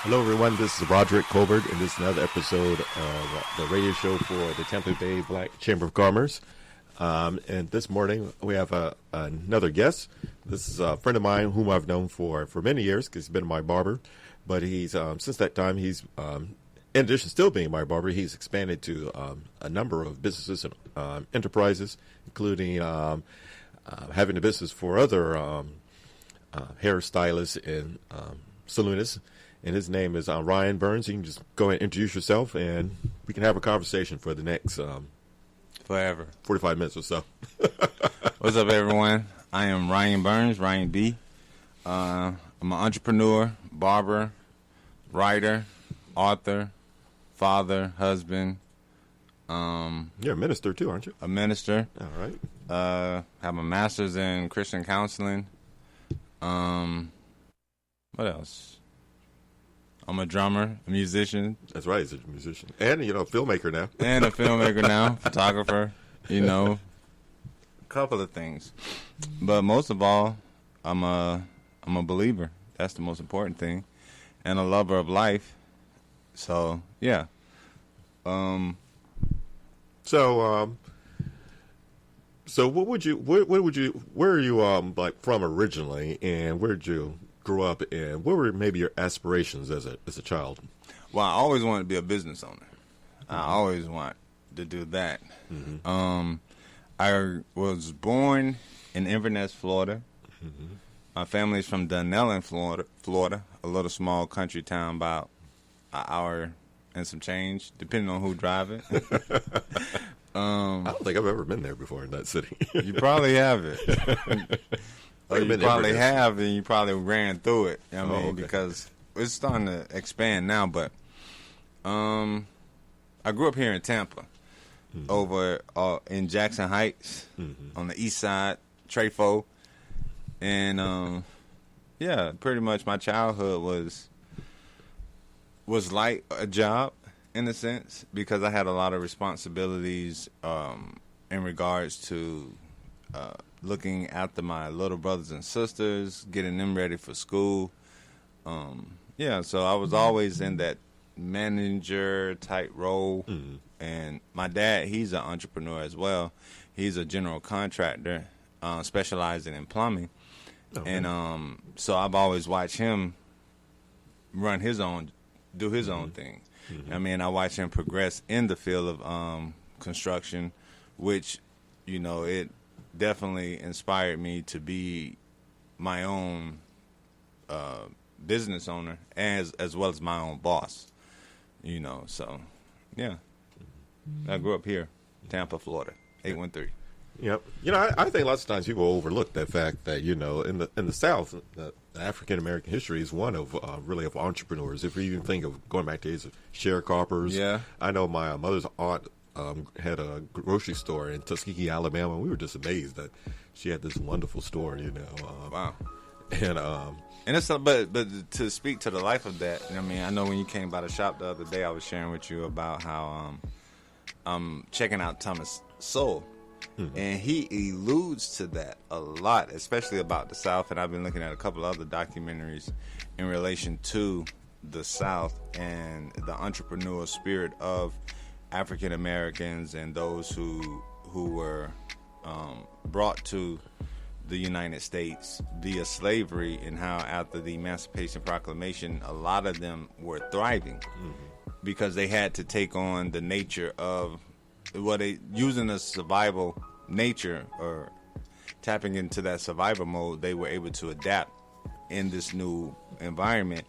Hello, everyone. This is Roderick Colbert, and this is another episode of the radio show for the Tampa Bay Black Chamber of Commerce. And this morning, we have another guest. This is a friend of mine whom I've known for many years because he's been my barber. But he's since that time, he's in addition to still being my barber, he's expanded to a number of businesses and enterprises, including having a business for other hairstylists and saloonists. And his name is Ryan Burns. You can just go ahead and introduce yourself, and we can have a conversation for the next forever 45 minutes or so. What's up, everyone? I am Ryan Burns, Ryan B. I'm an entrepreneur, barber, writer, author, father, husband. You're a minister too, aren't you? A minister. All right. Have a master's in Christian counseling. What else? I'm a drummer, a musician. That's right, he's a musician. And, a filmmaker now. And a filmmaker now, photographer, a couple of things. But most of all, I'm a believer. That's the most important thing. And a lover of life. So, yeah. So where are you from originally, and where did you grow up, and what were maybe your aspirations as a child? Well, I always wanted to be a business owner. I always want to do that. Mm-hmm. I was born in Inverness, Florida. Mm-hmm. My family's from Dunellen, Florida, a little small country town about an hour and some change, depending on who drive it. I don't think I've ever been there before in that city. You probably haven't. Or you probably have, and you probably ran through it. You know what I mean? Okay. Because it's starting to expand now. But I grew up here in Tampa, mm-hmm. over in Jackson Heights, mm-hmm. on the east side, Trefo. And, pretty much my childhood was like a job, in a sense, because I had a lot of responsibilities in regards to looking after my little brothers and sisters, getting them ready for school. So I was always in that manager type role. Mm-hmm. And my dad, he's an entrepreneur as well. He's a general contractor, specializing in plumbing. Okay. And so I've always watched him do his own mm-hmm. thing. Mm-hmm. I mean, I watch him progress in the field of construction, which, it definitely inspired me to be my own business owner as well as my own boss. So, yeah. I grew up here, Tampa, Florida, 813. Yep. I think lots of times people overlook that fact that, in the South, the African American history is one of really of entrepreneurs. If you even think of going back to days of sharecroppers. Yeah. I know my mother's aunt had a grocery store in Tuskegee, Alabama. We were just amazed that she had this wonderful store, Wow. And it's but to speak to the life of that, I know when you came by the shop the other day, I was sharing with you about how I'm checking out Thomas Sowell. Mm-hmm. And he alludes to that a lot, especially about the South. And I've been looking at a couple other documentaries in relation to the South and the entrepreneurial spirit of African Americans and those who were brought to the United States via slavery, and how after the Emancipation Proclamation, a lot of them were thriving because they had to take on the nature of using a survival nature or tapping into that survival mode. They were able to adapt in this new environment,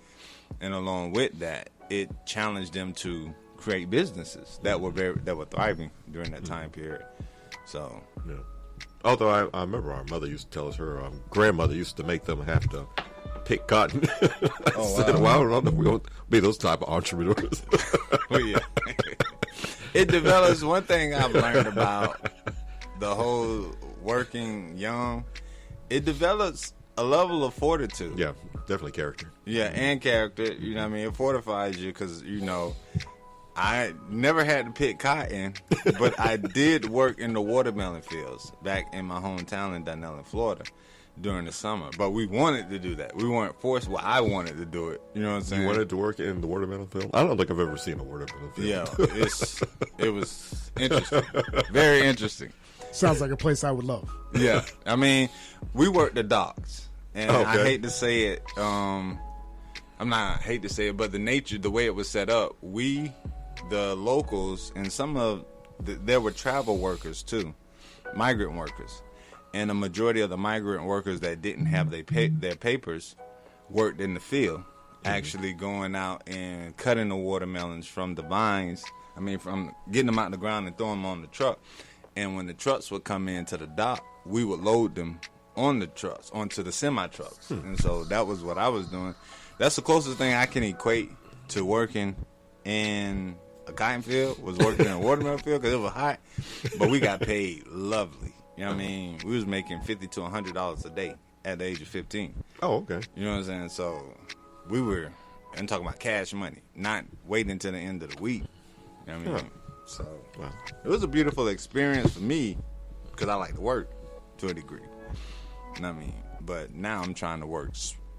and along with that, it challenged them to create businesses that were thriving during that time period. So, yeah. Although I remember our mother used to tell us her grandmother used to make them have to pick cotton. Oh, I said, wow. well, I don't know if we won't be those type of entrepreneurs. Well, yeah. It develops. One thing I've learned about the whole working young, it develops a level of fortitude. Yeah, definitely character. Yeah, and character. You know what I mean? It fortifies you because, I never had to pick cotton, but I did work in the watermelon fields back in my hometown in Dunellen, Florida. during the summer. But we wanted to do that. We weren't forced. Well, I wanted to do it. You know what I'm saying? You wanted to work in the watermelon field? I don't think I've ever seen a watermelon field. Yeah, it was interesting. Very interesting. Sounds like a place I would love. Yeah. I mean, we worked the docks. And Okay. I hate to say it, hate to say it, but the way it was set up, the locals, and there were travel workers too, migrant workers. And the majority of the migrant workers that didn't have their papers worked in the field, actually going out and cutting the watermelons from the vines. I mean, from getting them out of the ground and throwing them on the truck. And when the trucks would come into the dock, we would load them on the trucks, onto the semi-trucks. And so that was what I was doing. That's the closest thing I can equate to working in a cotton field, was working in a watermelon field, because it was hot. But we got paid lovely. You know what I mean? We was making $50 to $100 a day at the age of 15. Oh, okay. You know what I'm saying? So I'm talking about cash money, not waiting until the end of the week. You know what I mean? So it was a beautiful experience for me, because I like to work to a degree. You know what I mean? But now I'm trying to work.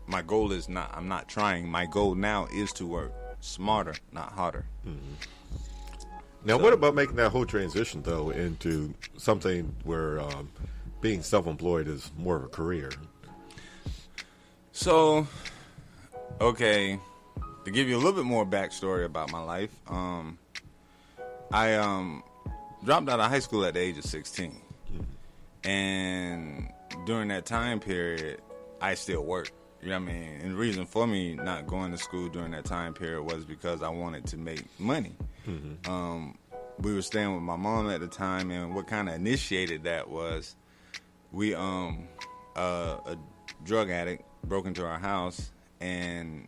My goal is I'm not trying. My goal now is to work smarter, not harder. Mm-hmm. Now, what about making that whole transition, though, into something where being self-employed is more of a career? So, okay, to give you a little bit more backstory about my life, I dropped out of high school at the age of 16. And during that time period, I still worked. You know what I mean? And the reason for me not going to school during that time period was because I wanted to make money. Mm-hmm. We were staying with my mom at the time, and what kind of initiated that was a drug addict broke into our house and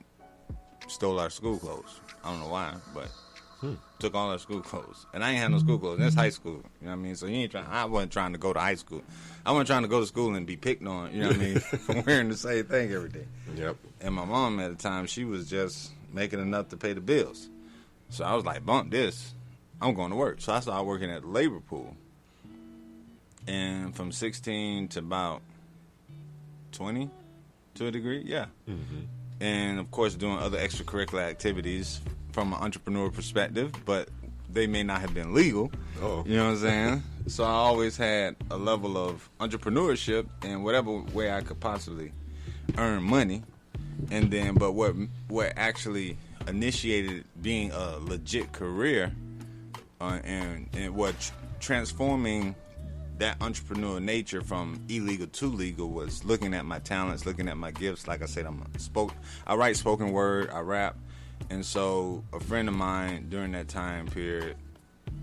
stole our school clothes. I don't know why, but took all our school clothes. And I ain't had no school clothes. That's high school. You know what I mean? So I wasn't trying to go to high school. I wasn't trying to go to school and be picked on, you know what I mean, for wearing the same thing every day. Yep. And my mom at the time, she was just making enough to pay the bills. So I was like, bump this. I'm going to work. So I started working at the labor pool. And from 16 to about 20, to a degree, yeah. Mm-hmm. And, of course, doing other extracurricular activities from an entrepreneur perspective, but they may not have been legal. Oh. You know what I'm saying? So I always had a level of entrepreneurship in whatever way I could possibly earn money. And then, but what actually initiated being a legit career and what transforming that entrepreneurial nature from illegal to legal was looking at my talents, looking at my gifts. Like I said, I write spoken word, I rap. And so a friend of mine during that time period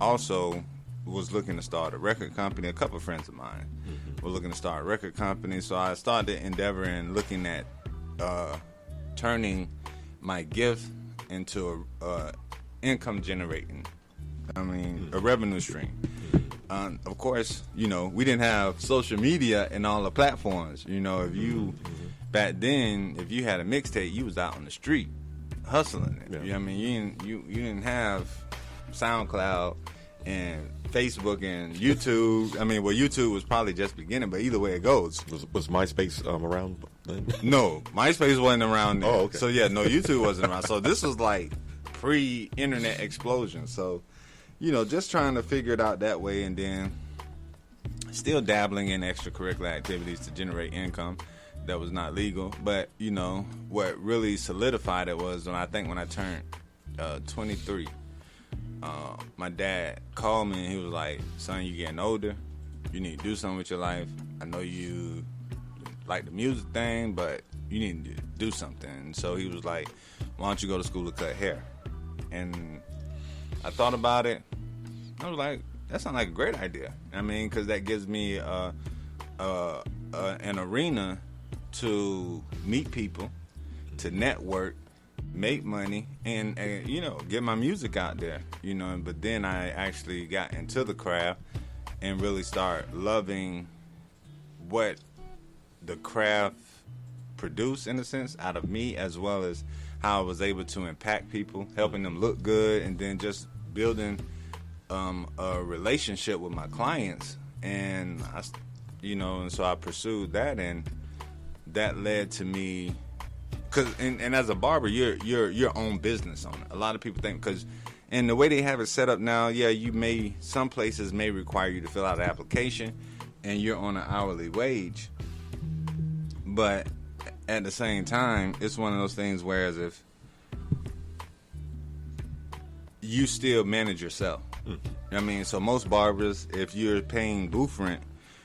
also was looking to start a record company. A couple of friends of mine were looking to start a record company. So I started endeavoring, looking at turning my gift into a income generating, a revenue stream. Of course, we didn't have social media and all the platforms. If you, back then, if you had a mixtape, you was out on the street hustling it. Yeah. You know what I mean? You didn't have SoundCloud and Facebook and YouTube. YouTube was probably just beginning, but either way it goes. Was MySpace around then? No, MySpace wasn't around then. Oh, okay. So yeah, no, YouTube wasn't around. So this was like pre-internet explosion. So, just trying to figure it out that way, and then still dabbling in extracurricular activities to generate income that was not legal. But, what really solidified it was when I turned 23. My dad called me and he was like, son, you getting older. You need to do something with your life. I know you like the music thing, but you need to do something. And so he was like, why don't you go to school to cut hair? And I thought about it. I was like, that sounds like a great idea. Because that gives me an arena to meet people, to network, make money, and get my music out there. But then I actually got into the craft and really start loving what the craft produced, in a sense, out of me, as well as how I was able to impact people, helping them look good, and then just building a relationship with my clients. And and so I pursued that, and that led to me, and as a barber, you're your own business owner. A lot of people think, because and the way they have it set up now, some places may require you to fill out an application, and you're on an hourly wage. But at the same time, it's one of those things whereas if you still manage yourself. I mean, so most barbers, if you're paying booth rent,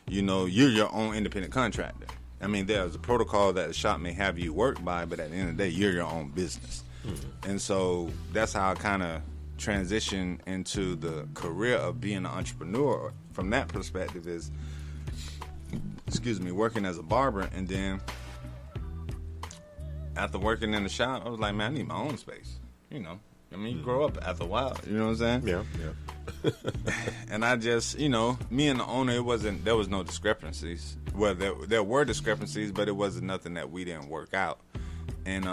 you're your own independent contractor. I mean, there's a protocol that the shop may have you work by, but at the end of the day, you're your own business. And so that's how I kind of transitioned into the career of being an entrepreneur. From that perspective is, working as a barber. And then after working in the shop, I was like, man, I need my own space. You grow up after a while. You know what I'm saying? Yeah. And I just, me and the owner, there was no discrepancies. Well, there were discrepancies, but it wasn't nothing that we didn't work out. And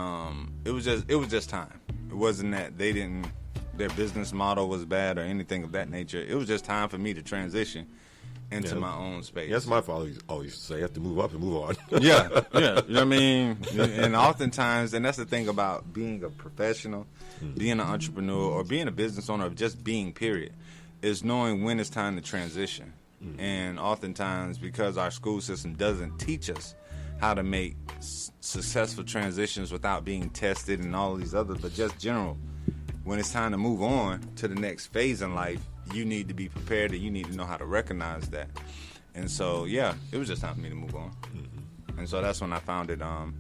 it was just time. It wasn't that their business model was bad or anything of that nature. It was just time for me to transition into my own space. That's my father always used to say, you have to move up and move on. Yeah. You know what I mean? And oftentimes, and that's the thing about being a professional, being an entrepreneur, or being a business owner, or just being, period, is knowing when it's time to transition. And oftentimes, because our school system doesn't teach us how to make successful transitions without being tested and all these others, but just general, when it's time to move on to the next phase in life, you need to be prepared and you need to know how to recognize that. And so, it was just time for me to move on. And so that's when I founded a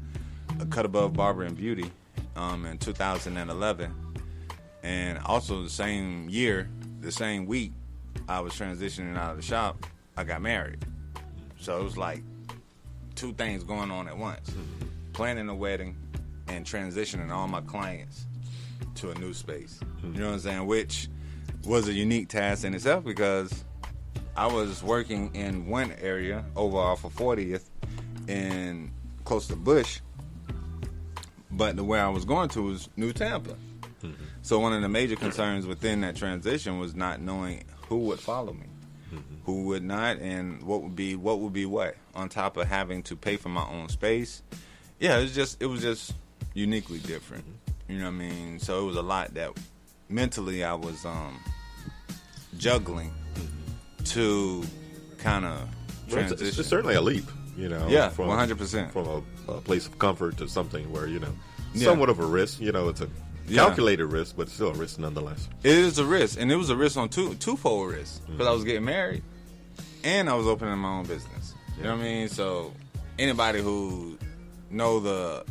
Cut Above Barber and Beauty in 2011. And also the same year, the same week, I was transitioning out of the shop, I got married. So it was like two things going on at once. Planning a wedding and transitioning all my clients to a new space. You know what I'm saying? Which was a unique task in itself, because I was working in one area over off of 40th in close to Bush, but where I was going to was New Tampa. So one of the major concerns within that transition was not knowing who would follow me, who would not, and what would be what, on top of having to pay for my own space. It was just uniquely different. You know what I mean? So it was a lot that mentally I was juggling to kind of transition. It's certainly a leap, Yeah, from 100%. From a place of comfort to something where, somewhat of a risk. It's a calculated risk, but still a risk nonetheless. It is a risk, and it was a risk on twofold risk, because I was getting married and I was opening my own business. You know what I mean? So anybody who know the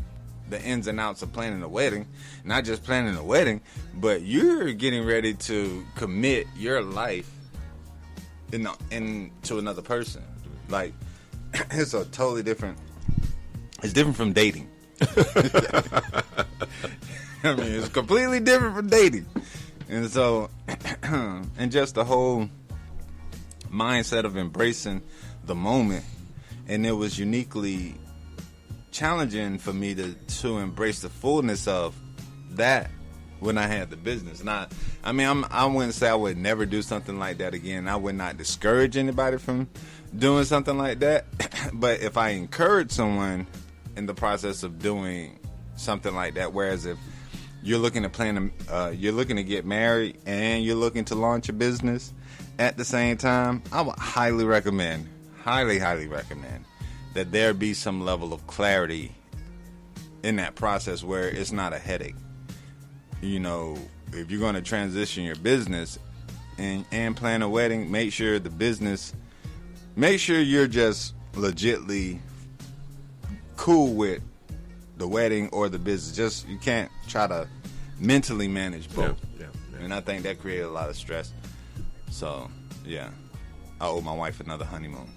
ins and outs of planning a wedding, not just planning a wedding, but you're getting ready to commit your life into another person. Like, it's a totally different. It's different from dating. I mean, it's completely different from dating. And so, and just the whole mindset of embracing the moment. And it was uniquely challenging for me to embrace the fullness of that when I had the business. I wouldn't say I would never do something like that again. I would not discourage anybody from doing something like that. But if I encourage someone in the process of doing something like that, whereas if you're looking to you're looking to get married and you're looking to launch a business at the same time, I would highly recommend that there be some level of clarity in that process where it's not a headache. If you're going to transition your business and plan a wedding, make sure you're just legitly cool with the wedding or the business. You can't try to mentally manage both. Yeah. And I think that created a lot of stress. So, I owe my wife another honeymoon.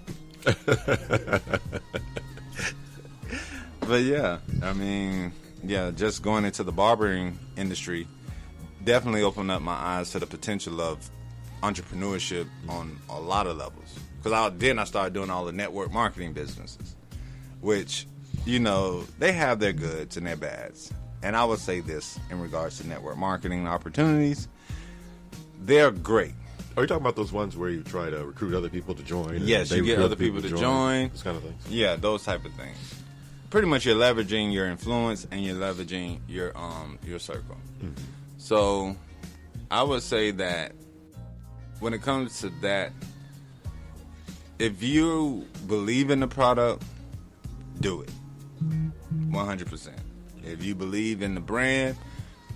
But just going into the barbering industry definitely opened up my eyes to the potential of entrepreneurship on a lot of levels. Because I started doing all the network marketing businesses, which, they have their goods and their bads. And I would say this in regards to network marketing opportunities. They're great. Are you talking about those ones where you try to recruit other people to join? Yes, you get other people to join. Those kind of things. Yeah, those type of things. pretty much you're leveraging your influence and you're leveraging your circle. Mm-hmm. So I would say that when it comes to that, if you believe in the product, do it 100%. If you believe in the brand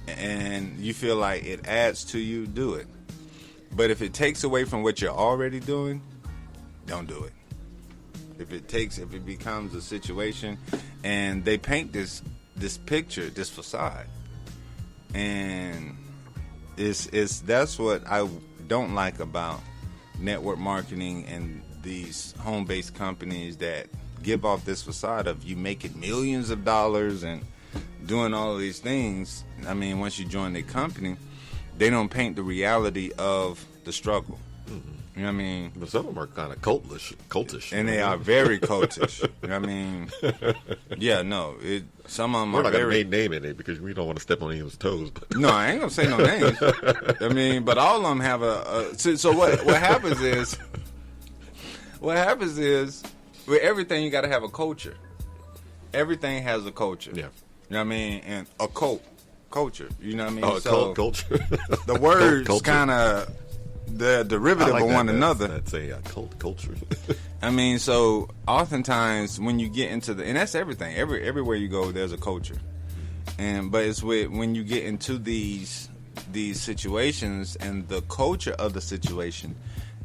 and you feel like it adds to you, do it. But if it takes away from what you're already doing, don't do it. If it becomes a situation and they paint this picture, this facade, and that's what I don't like about network marketing and these home-based companies that give off this facade of you making millions of dollars and doing all of these things. I mean, once you join their company, they don't paint the reality of the struggle. Mm-hmm. You know what I mean? But some of them are kind of cultish. And they are very cultish. You know what I mean? Yeah, no. Some of them We're are not very... going to name it because we don't want to step on anyone's toes. But. No, I ain't going to say no names. I mean, but all of them have so what happens is... What happens is, with everything, you got to have a culture. Everything has a culture. Yeah. You know what I mean? And a culture. You know what I mean? Oh, so culture. The words kind of... They're derivative of one another. That's a culture. I mean, so oftentimes when you get into and that's everything. Everywhere you go, there's a culture. But it's when you get into these situations and the culture of the situation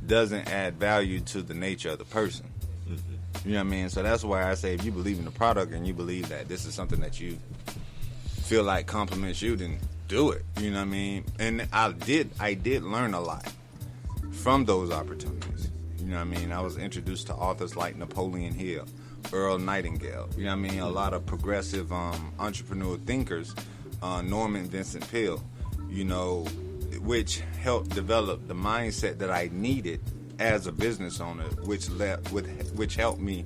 doesn't add value to the nature of the person. Mm-hmm. You know what I mean? So that's why I say if you believe in the product and you believe that this is something that you feel like compliments you, then do it. You know what I mean? And I did learn a lot from those opportunities. You know what I mean? I was introduced to authors like Napoleon Hill, Earl Nightingale. You know what I mean? A lot of progressive entrepreneur thinkers, Norman Vincent Peale, you know, which helped develop the mindset that I needed as a business owner, which helped me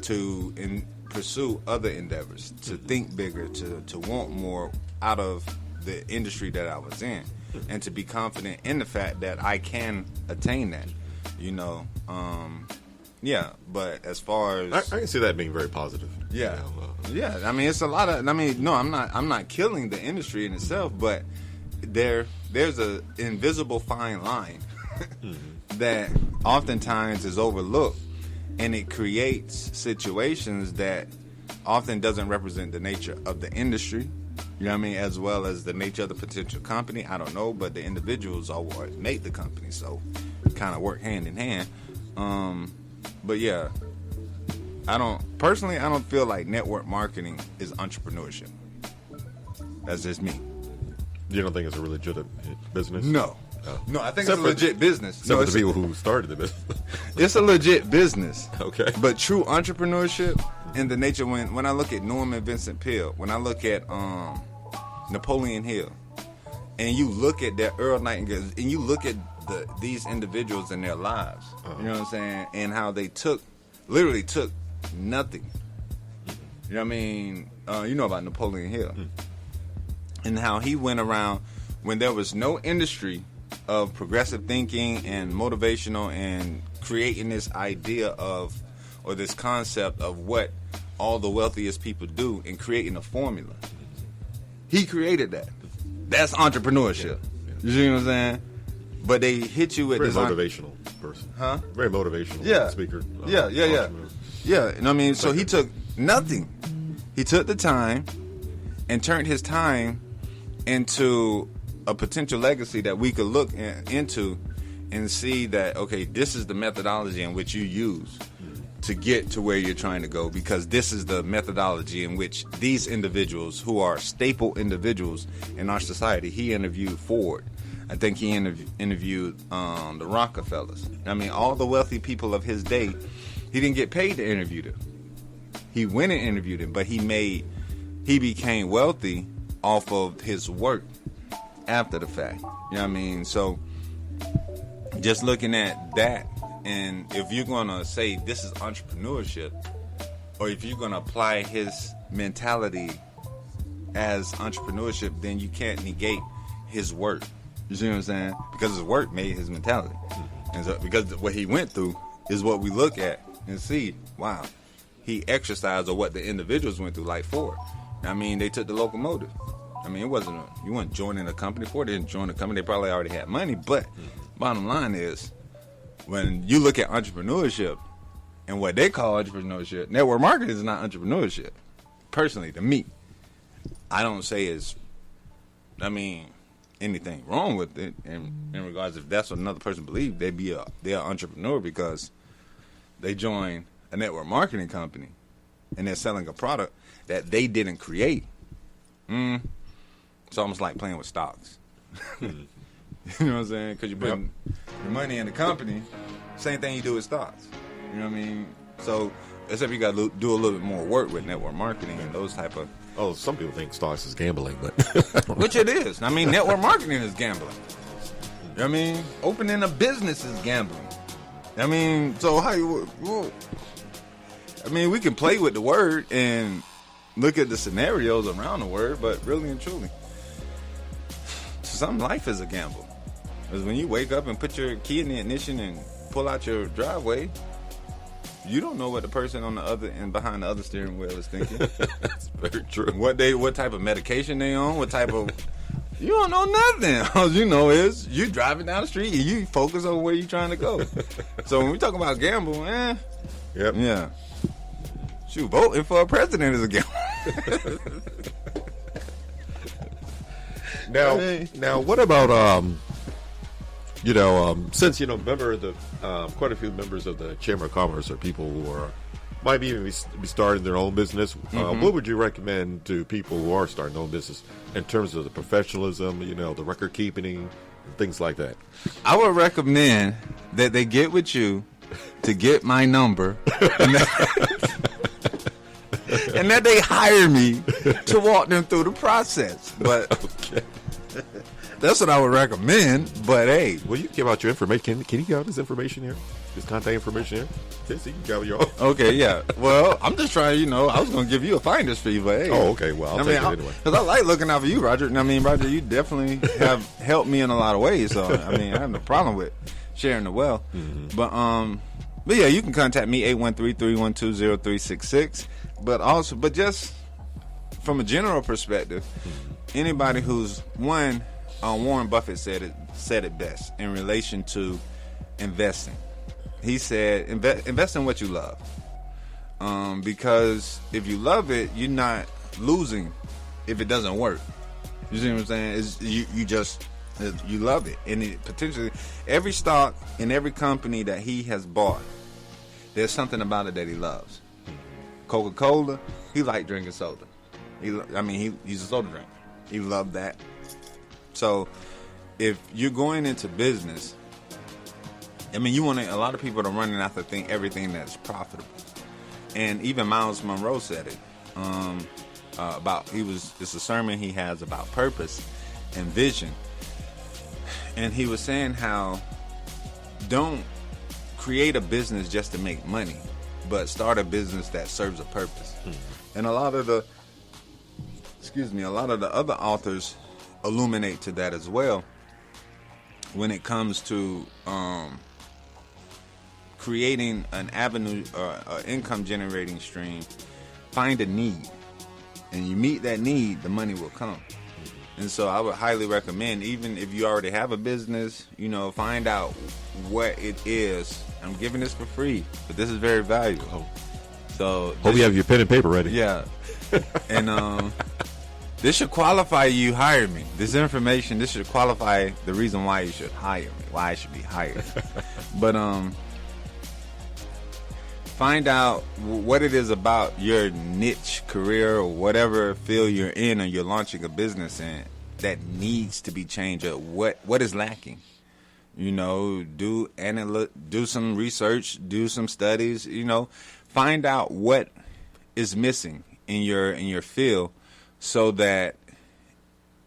to pursue other endeavors, to think bigger, to want more out of the industry that I was in, and to be confident in the fact that I can attain that, you know. Yeah, but as far as I can see that being very positive. Yeah, you know, yeah. I mean, it's a lot of. I mean, no, I'm not killing the industry in itself, but there's a invisible fine line that oftentimes is overlooked, and it creates situations that often doesn't represent the nature of the industry. You know what I mean? As well as the nature of the potential company. I don't know, but the individuals are what make the company. So kind of work hand in hand. But yeah, I don't feel like network marketing is entrepreneurship. That's just me. You don't think it's a legitimate business? No. No, I think it's a legit business. Except for the people who started the business. It's a legit business. Okay. But true entrepreneurship in the nature, when I look at Norman Vincent Peale, when I look at Napoleon Hill, and you look at that Earl Nightingale, and you look at these individuals in their lives, you know what I'm saying, and how they literally took nothing. You know what I mean? You know about Napoleon Hill. And how he went around when there was no industry of progressive thinking and motivational and creating this idea of, or this concept of what all the wealthiest people do and creating a formula. He created that. That's entrepreneurship. Yeah. You see what I'm saying? But they hit you with very this motivational person. Huh? Very motivational speaker. Yeah. You know what I mean? So he took nothing. He took the time and turned his time into a potential legacy that we could look into and see that, okay, this is the methodology in which you use to get to where you're trying to go, because this is the methodology in which these individuals who are staple individuals in our society, he interviewed Ford. I think he interviewed the Rockefellers. I mean, all the wealthy people of his day, he didn't get paid to interview them. He went and interviewed them, but he became wealthy off of his work after the fact. You know what I mean? So just looking at that, and if you're going to say this is entrepreneurship, or if you're going to apply his mentality as entrepreneurship, then you can't negate his work. You see what I'm saying? Because his work made his mentality. And so, because what he went through is what we look at and see, wow, he exercised or what the individuals went through, like Ford. I mean, they took the locomotive. I mean, you weren't joining a company. Ford didn't join a company. They probably already had money. But bottom line is, when you look at entrepreneurship and what they call entrepreneurship, network marketing is not entrepreneurship. Personally, to me, I don't say anything wrong with it in regards if that's what another person believes, they're an entrepreneur because they join a network marketing company and they're selling a product that they didn't create. It's almost like playing with stocks. You know what I'm saying? Because you put your money in the company, same thing you do with stocks. You know what I mean? So, except you got to do a little bit more work with network marketing and those type of... Oh, some people think stocks is gambling, but... Which it is. I mean, network marketing is gambling. You know what I mean? Opening a business is gambling. I mean, so how you... Well, I mean, we can play with the word and look at the scenarios around the word, but really and truly, some life is a gamble. Because when you wake up and put your key in the ignition and pull out your driveway, you don't know what the person on the other and behind the other steering wheel is thinking. That's very true. What type of medication they on, what type of... You don't know nothing. All you know is you driving down the street and you focus on where you're trying to go. So when we talk about gamble, yeah. Shoot, voting for a president is a gamble. Now, what about since member of the quite a few members of the Chamber of Commerce are people who might even be starting their own business. What would you recommend to people who are starting their own business in terms of the professionalism, the record keeping, things like that? I would recommend that they get with you to get my number. And that they hire me to walk them through the process. But that's what I would recommend. But hey, well, you give out your information. Can you give out this information here? This contact information here? Okay, so you can give out your own. Okay, yeah. Well, I'm just trying. I was going to give you a finder's fee, but hey. Oh, okay. Well, I'll take it anyway. Because I like looking out for you, Roger. And I mean, Roger, you definitely have helped me in a lot of ways. So I mean, I have no problem with sharing the wealth. But yeah, you can contact me 813-312-0366. But just from a general perspective, anybody who's Warren Buffett said it best in relation to investing. He said, invest in what you love. Because if you love it, you're not losing if it doesn't work. You see what I'm saying? You love it. And potentially every stock in every company that he has bought, there's something about it that he loves. Coca-Cola, he liked drinking soda. He's a soda drinker. He loved that. So, if you're going into business, a lot of people are running after everything that's profitable. And even Miles Monroe said it. It's a sermon he has about purpose and vision. And he was saying how don't create a business just to make money, but start a business that serves a purpose. And a lot of the other authors illuminate to that as well when it comes to creating an avenue or income generating stream. Find a need, and you meet that need, the money will come. And so I would highly recommend, even if you already have a business, find out what it is. I'm giving this for free, but this is very valuable. So hope you have your pen and paper ready. Yeah. And this should qualify you hire me. This information, this should qualify the reason why you should hire me, why I should be hired. But find out what it is about your niche career or whatever field you're in, or you're launching a business in, that needs to be changed. Or what is lacking. Do some research, do some studies. Find out what is missing in your field, so that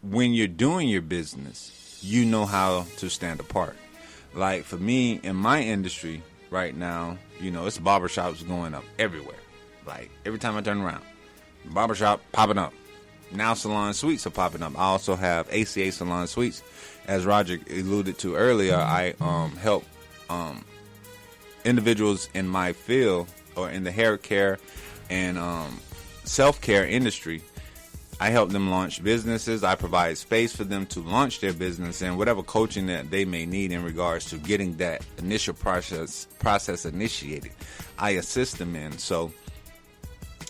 when you're doing your business, you know how to stand apart. Like for me, in my industry right now, it's barbershops going up everywhere. Like every time I turn around, barbershop popping up. Now salon suites are popping up. I also have ACA salon suites. As Roger alluded to earlier, I help individuals in my field or in the hair care and self-care industry. I help them launch businesses. I provide space for them to launch their business and whatever coaching that they may need in regards to getting that initial process initiated. I assist them in. So,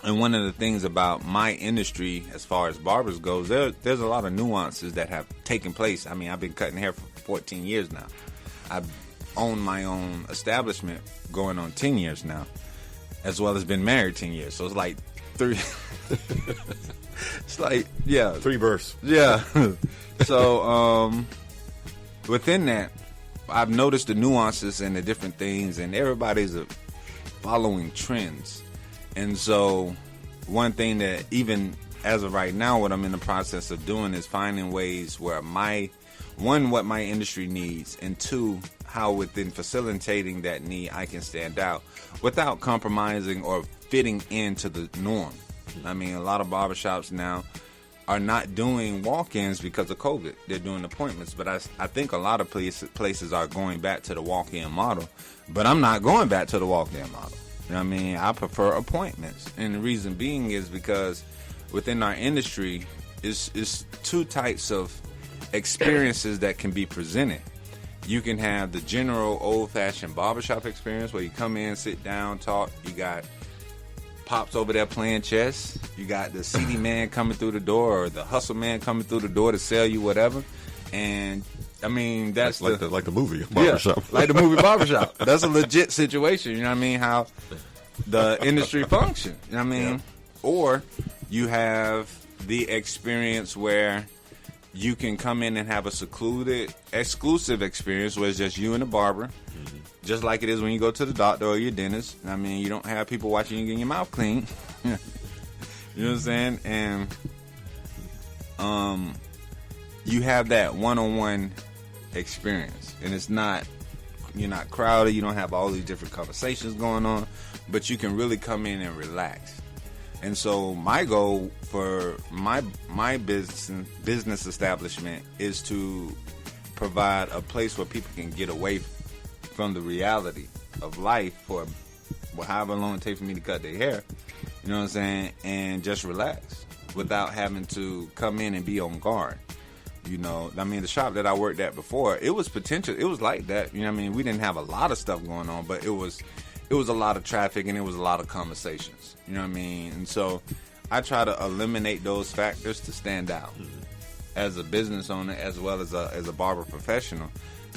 and one of the things about my industry as far as barbers goes, there's a lot of nuances that have taken place. I mean, I've been cutting hair for 14 years now. I've owned my own establishment going on 10 years now, as well as been married 10 years. So it's like three... It's like, yeah. 3 births. Yeah. So, within that, I've noticed the nuances and the different things, and everybody's following trends. And so, one thing that even as of right now, what I'm in the process of doing is finding ways where what my industry needs, and 2, how within facilitating that need, I can stand out without compromising or fitting into the norm. I mean, a lot of barbershops now are not doing walk-ins because of COVID. They're doing appointments. But I think a lot of places are going back to the walk-in model. But I'm not going back to the walk-in model. You know what I mean? I prefer appointments. And the reason being is because within our industry, it's 2 types of experiences that can be presented. You can have the general old-fashioned barbershop experience where you come in, sit down, talk. You got Pops over there playing chess. You got the seedy man coming through the door, or the hustle man coming through the door to sell you whatever. And I mean, that's like the movie barbershop. Yeah, like the movie barbershop. That's a legit situation. You know what I mean? How the industry functions. You know what I mean? Yeah. Or you have the experience where you can come in and have a secluded, exclusive experience where it's just you and the barber. Just like it is when you go to the doctor or your dentist. I mean, you don't have people watching you getting your mouth clean. You know what I'm saying? And you have that one-on-one experience. And you're not crowded. You don't have all these different conversations going on. But you can really come in and relax. And so my goal for my business establishment is to provide a place where people can get away from the reality of life for however long it takes for me to cut their hair, you know what I'm saying, and just relax without having to come in and be on guard. You know, I mean, the shop that I worked at before, it was like that. You know what I mean? We didn't have a lot of stuff going on, but it was a lot of traffic and it was a lot of conversations. You know what I mean? And so I try to eliminate those factors to stand out as a business owner as well as a barber professional.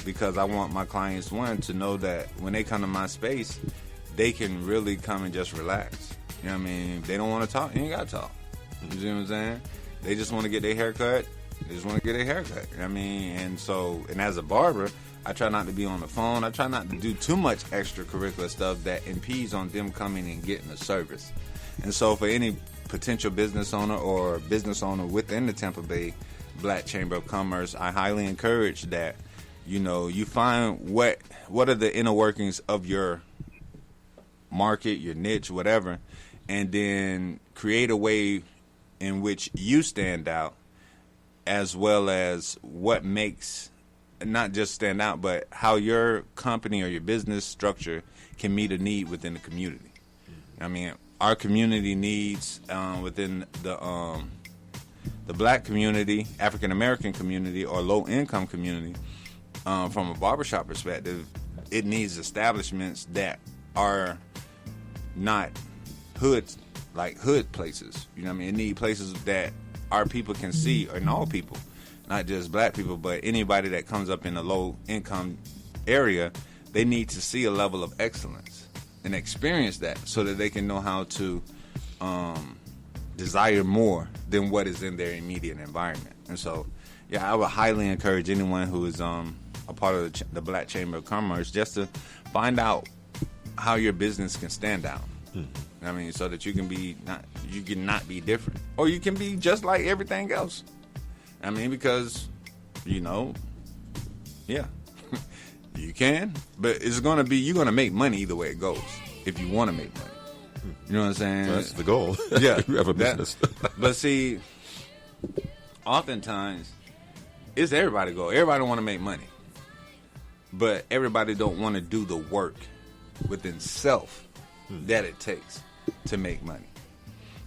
Because I want my clients, to know that when they come to my space, they can really come and just relax. You know what I mean? If they don't want to talk, you ain't got to talk. You see what I'm saying? They just want to get their hair cut. They just want to get their hair cut. You know what I mean? And as a barber, I try not to be on the phone. I try not to do too much extracurricular stuff that impedes on them coming and getting a service. And so for any potential business owner or business owner within the Tampa Bay Black Chamber of Commerce, I highly encourage that you find what are the inner workings of your market, your niche, whatever, and then create a way in which you stand out, as well as what makes not just stand out, but how your company or your business structure can meet a need within the community. I mean, our community needs within the Black community, African American community, or low income community. From a barbershop perspective, it needs establishments that are not hood places. You know what I mean? It needs places that our people can see, and all people, not just Black people, but anybody that comes up in a low income area, they need to see a level of excellence and experience that so that they can know how to desire more than what is in their immediate environment. And so, yeah, I would highly encourage anyone who is a part of the Black Chamber of Commerce just to find out how your business can stand out. I mean, so that you can not be different, or you can be just like everything else. I mean, because yeah, you can, but you're gonna make money either way it goes if you want to make money. You know what I'm saying? So that's the goal. Yeah, you have a business. But see, oftentimes it's everybody's goal. Everybody want to make money, but everybody don't want to do the work within self that it takes to make money.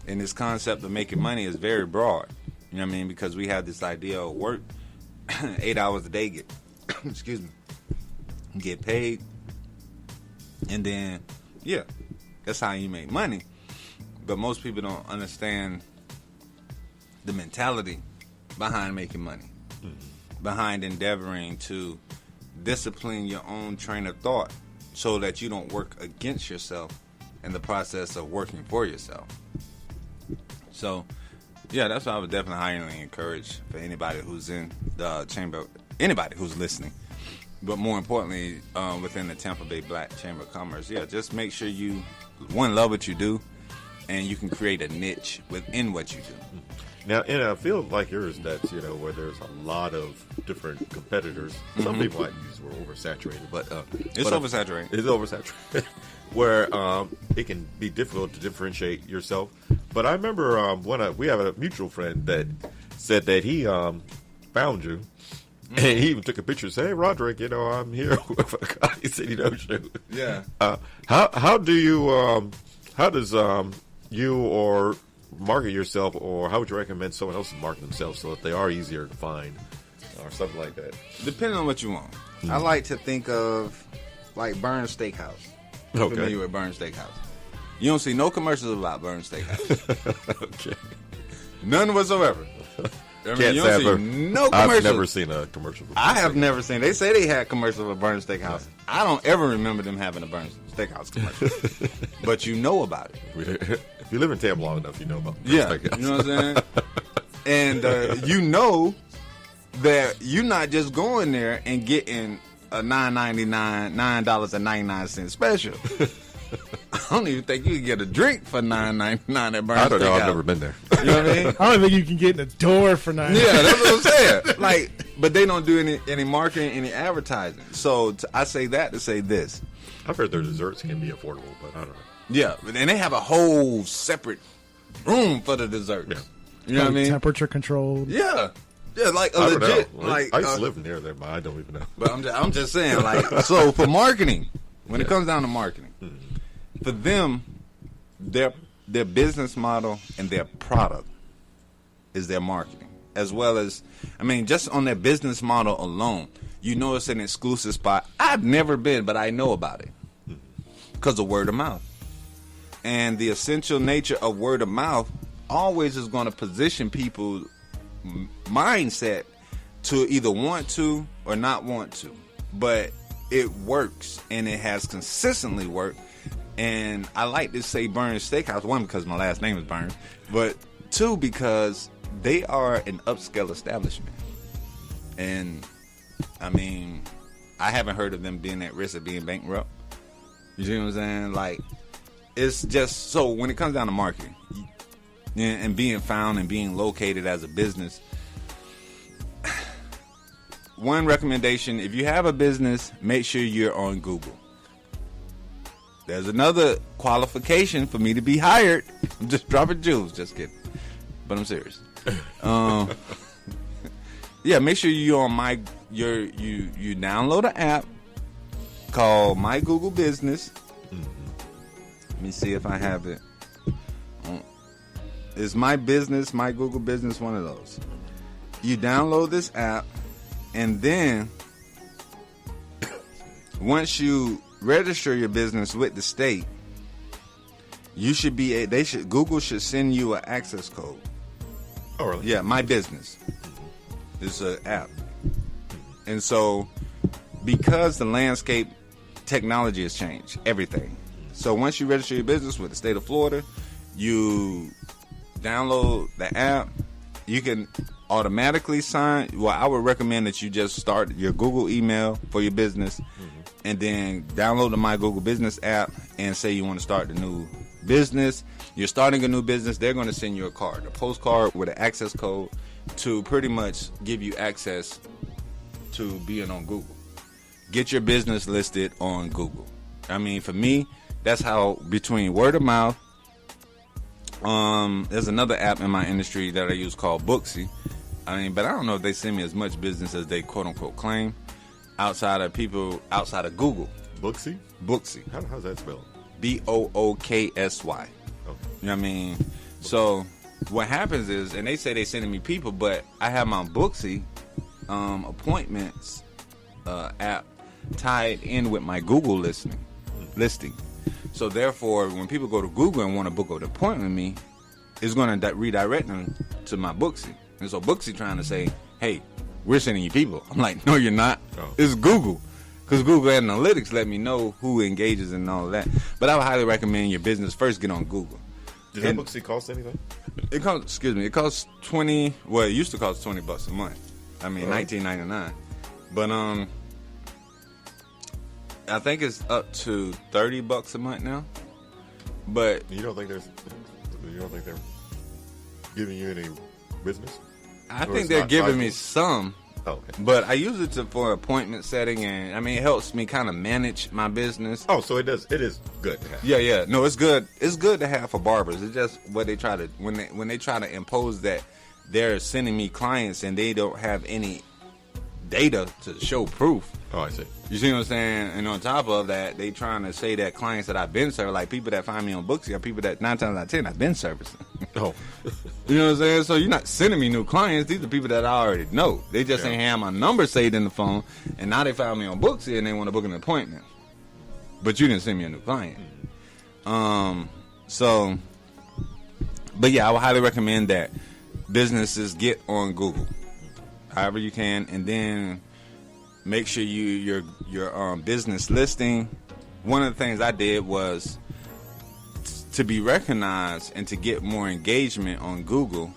And this concept of making money is very broad. You know what I mean? Because we have this idea of work 8 hours a day, get excuse me, get paid, and then that's how you make money. But most people don't understand the mentality behind making money, behind endeavoring to discipline your own train of thought so that you don't work against yourself in the process of working for yourself. So, that's why I would definitely highly encourage for anybody who's in the chamber, anybody who's listening, but more importantly, within the Tampa Bay Black Chamber of Commerce, just make sure you, love what you do, and you can create a niche within what you do. Now, in a field like yours, that's where there's a lot of different competitors. Some people might use the word oversaturated, but it's oversaturated. It's oversaturated, where it can be difficult to differentiate yourself. But I remember we have a mutual friend that said that he found you, and he even took a picture and said, "Hey, Roderick, I'm here with a guy." He said, shoot." Yeah. How do you how does you or market yourself, or how would you recommend someone else market themselves so that they are easier to find or something like that? Depending on what you want. I like to think of like Burns Steakhouse. Okay. Familiar with Burns Steakhouse? You don't see no commercials about Burns Steakhouse. Okay. None whatsoever. I mean, you don't see no commercials. I've never seen a commercial. I have never seen. They say they had commercials for Burns Steakhouse. Yeah. I don't ever remember them having a Burns Steakhouse commercial. But you know about it. If you live in Tampa long enough, you know about Burns Steakhouse. You know what I'm saying? And you know that you're not just going there and getting a $9.99 special. I don't even think you can get a drink for $9.99 at Burns Steakhouse. I don't know. I've never been there. You know what I mean? I don't think you can get in the door for $9. Yeah, that's what I'm saying. But they don't do any marketing, any advertising. So I say that to say this. I've heard their desserts can be affordable, but I don't know. Yeah, and they have a whole separate room for the desserts. Yeah. You know what I mean? Temperature controlled. Yeah, like a I legit. Well, like I used to live near there, but I don't even know. But I'm just saying, so for marketing, when it comes down to marketing, for them, their business model and their product is their marketing, as well as, just on their business model alone, it's an exclusive spot. I've never been, but I know about it because of word of mouth. And the essential nature of word of mouth always is going to position people's mindset to either want to or not want to. But it works, and it has consistently worked. And I like to say Burns Steakhouse, one, because my last name is Burns, but two, because they are an upscale establishment. And, I haven't heard of them being at risk of being bankrupt. You see what I'm saying? It's just, so when it comes down to marketing and being found and being located as a business, one recommendation, if you have a business, make sure you're on Google. There's another qualification for me to be hired. I'm just dropping jewels, just kidding. But I'm serious. Make sure you're on you download an app called My Google Business. Let me see if I have it. Is My Business, My Google Business, one of those? You download this app, and then once you register your business with the state, Google should send you an access code. Oh, really? Yeah, My Business. It's an app. And so, because the landscape technology has changed, everything. So once you register your business with the state of Florida, you download the app, you can automatically sign. Well, I would recommend that you just start your Google email for your business, and then download the My Google Business app and say you want to start the new business. You're starting a new business, they're going to send you a postcard with an access code to pretty much give you access to being on Google. Get your business listed on Google. For me, that's how, between word of mouth, there's another app in my industry that I use called Booksy. But I don't know if they send me as much business as they quote unquote claim outside of Google. Booksy? Booksy. How's that spelled? Booksy. Okay. You know what I mean? So what happens is, and they say they sending me people, but I have my Booksy appointments app tied in with my Google listing. So therefore, when people go to Google and want to book an appointment with me, it's going to redirect them to my Booksy. And so Booksy trying to say, hey, we're sending you people. I'm like, no, you're not. Oh. It's Google. Because Google Analytics let me know who engages and all of that. But I would highly recommend your business first get on Google. Does that Booksy cost anything? It costs 20. Well, it used to cost $20 a month. I mean, $19.99. But I think it's up to $30 a month now. But you don't think they're giving you any business? I think they're giving me some. Oh, okay. But I use it for appointment setting, and I mean, it helps me kind of manage my business. Oh, so it is good to have. Yeah. No, it's good. It's good to have for barbers. It's just what they try to when they try to impose that they're sending me clients and they don't have any data to show proof. Oh, I see. You see what I'm saying? And on top of that, they trying to say that clients that I've been serving, like people that find me on Booksy, are people that 9 times out of 10 I've been servicing. Oh. You know what I'm saying? So you're not sending me new clients. These are people that I already know. They just ain't have my number saved in the phone, and now they found me on Booksy and they want to book an appointment. But you didn't send me a new client. But yeah, I would highly recommend that businesses get on Google, however you can, and then make sure your business listing. One of the things I did was to be recognized and to get more engagement on Google.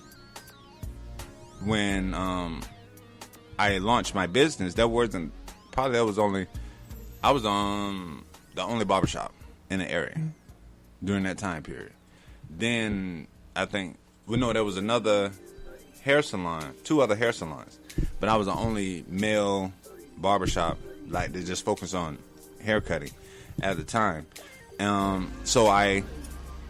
When I launched my business, I was the only barbershop in the area during that time period. Then I think there was another hair salon, 2 other hair salons, but I was the only male barbershop, like they just focus on hair cutting at the time. So I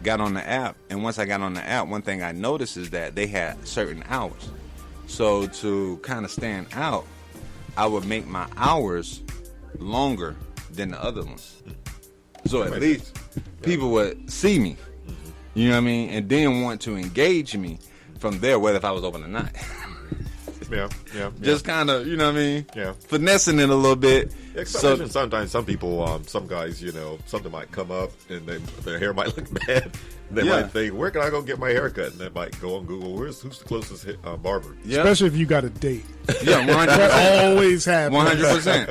got on the app, and once I got on the app, one thing I noticed is that they had certain hours. So to kind of stand out, I would make my hours longer than the other ones. So at least people would see me, you know what I mean, and then want to engage me from there, whether if I was open or not. Yeah. Just kind of, you know what I mean? Yeah. Finessing it a little bit. Yeah, so sometimes some people, some guys, something might come up and their hair might look bad. They might think, where can I go get my hair cut? And they might go on Google, who's the closest barber? Yeah. Especially if you got a date. Yeah, 100%. That always happens. 100%.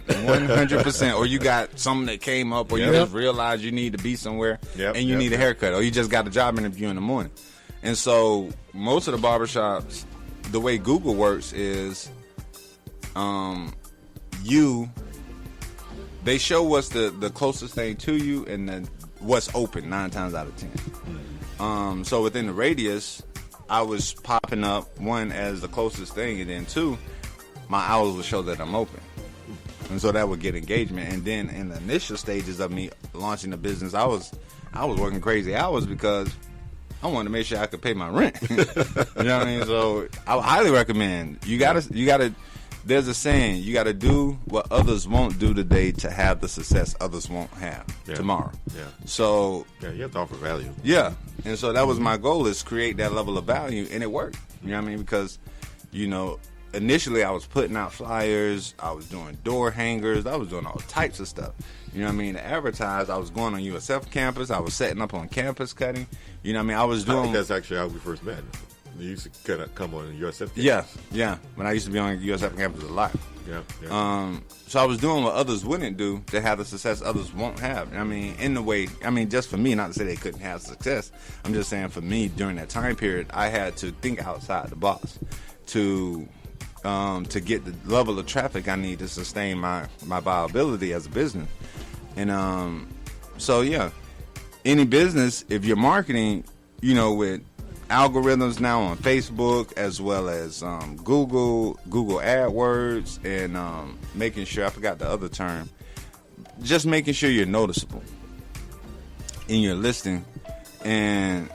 100%. Or you got something that came up, or you just realized you need to be somewhere and you need a haircut, or you just got a job interview in the morning. And so most of the barbershops, the way Google works is they show what's the closest thing to you and then what's open 9 times out of 10. So within the radius, I was popping up, 1, as the closest thing, and then 2, my hours would show that I'm open. And so that would get engagement. And then in the initial stages of me launching the business, I was working crazy hours because I wanted to make sure I could pay my rent. You know what I mean? So I would highly recommend you gotta. There's a saying, you gotta do what others won't do today to have the success others won't have tomorrow. Yeah. So you have to offer value. Yeah, and so that was my goal, is create that level of value, and it worked. You know what I mean? Because initially I was putting out flyers, I was doing door hangers, I was doing all types of stuff. You know what I mean? To advertise, I was going on USF campus, I was setting up on campus cutting. You know what I mean? I was doing. I think that's actually how we first met. You used to come on USF campus. Yeah. When I used to be on USF campus a lot. Yeah. So I was doing what others wouldn't do to have the success others won't have. I mean, just for me, not to say they couldn't have success. I'm just saying for me, during that time period, I had to think outside the box to get the level of traffic I need to sustain my viability as a business. And so yeah, any business, if you're marketing, with algorithms now on Facebook as well as Google AdWords, and making sure, I forgot the other term, just making sure you're noticeable in your listing, and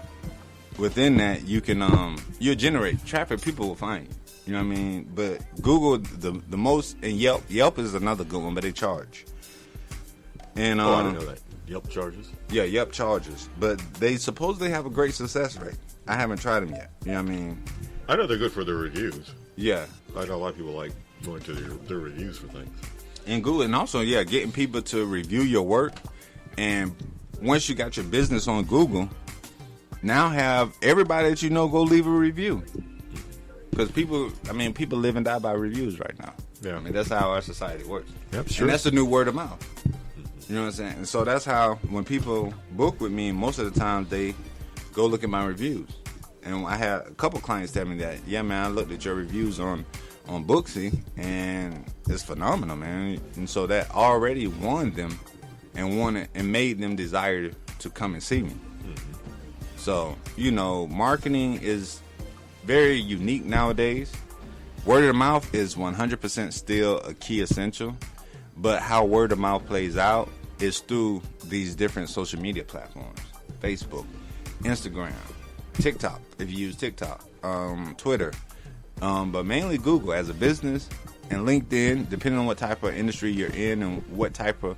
within that you can you'll generate traffic. People will find you. You know what I mean? But Google the most, and Yelp is another good one, but they charge. And I didn't know that. Yelp charges. Yeah, Yelp charges. But they supposedly have a great success rate. I haven't tried them yet. You know what I mean? I know they're good for their reviews. Yeah. I know a lot of people like going to their reviews for things. And Google, and also, yeah, getting people to review your work. And once you got your business on Google, now have everybody that you know go leave a review. Because people live and die by reviews right now. Yeah. I mean, that's how our society works. Yep, sure. And that's the new word of mouth. You know what I'm saying? And so that's how, when people book with me, most of the time they go look at my reviews. And I had a couple clients tell me that, yeah, man, I looked at your reviews on Booksy, and it's phenomenal, man. And so that already won them and made them desire to come and see me. Mm-hmm. So, marketing is very unique nowadays. Word of mouth is 100% still a key essential, but how word of mouth plays out is through these different social media platforms: Facebook, Instagram, TikTok, if you use TikTok, Twitter, but mainly Google as a business, and LinkedIn, depending on what type of industry you're in and what type of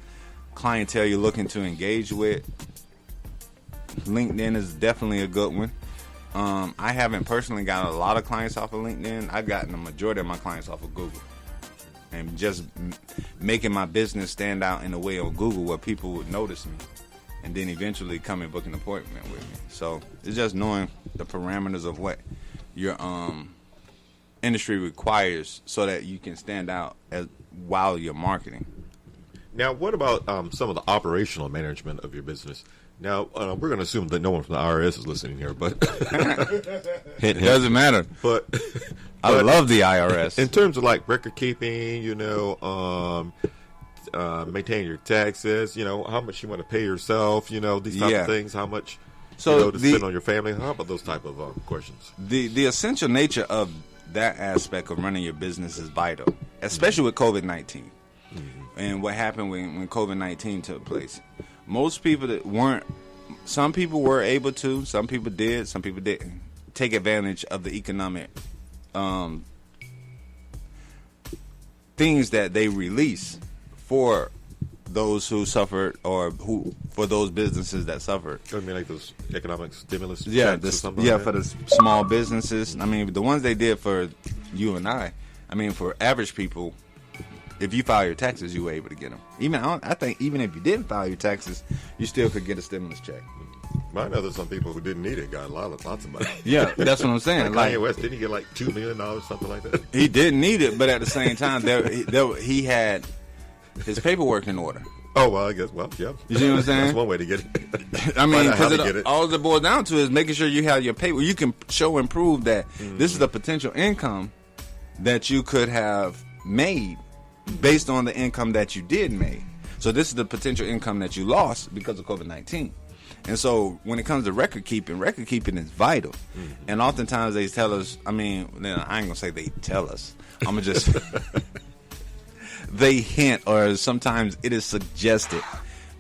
clientele you're looking to engage with. LinkedIn is definitely a good one. I haven't personally gotten a lot of clients off of LinkedIn. I've gotten the majority of my clients off of Google. And just making my business stand out in a way on Google where people would notice me and then eventually come and book an appointment with me. So it's just knowing the parameters of what your industry requires so that you can stand out while you're marketing. Now, what about some of the operational management of your business? Now, we're going to assume that no one from the IRS is listening here, but it doesn't matter. But I love the IRS. In terms of like record keeping, maintaining your taxes, how much you want to pay yourself, these type of things, how much to spend on your family. How about those type of questions? The essential nature of that aspect of running your business is vital, especially with COVID-19 and what happened when COVID-19 took place. Most people that weren't, some people were able to, some people did, some people didn't take advantage of the economic things that they release for those who suffered or for those businesses that suffered. I mean, like those economic stimulus. Yeah, for the small businesses. I mean, the ones they did for you and I mean, for average people, if you file your taxes, you were able to get them. I think even if you didn't file your taxes, you still could get a stimulus check. I know there's some people who didn't need it got lots of money. Yeah, that's what I'm saying. Like Kanye West, didn't he get like $2 million, something like that? He didn't need it, but at the same time, he had his paperwork in order. Oh, well, I guess, yeah. You see what I'm saying? That's one way to get it. I mean, because all it boils down to is making sure you have your paper. You can show and prove that this is the potential income that you could have made based on the income that you did make. So this is the potential income that you lost because of COVID-19. And so when it comes to record keeping is vital. And oftentimes they tell us, I ain't going to say they tell us. I'm going to just, they hint, or sometimes it is suggested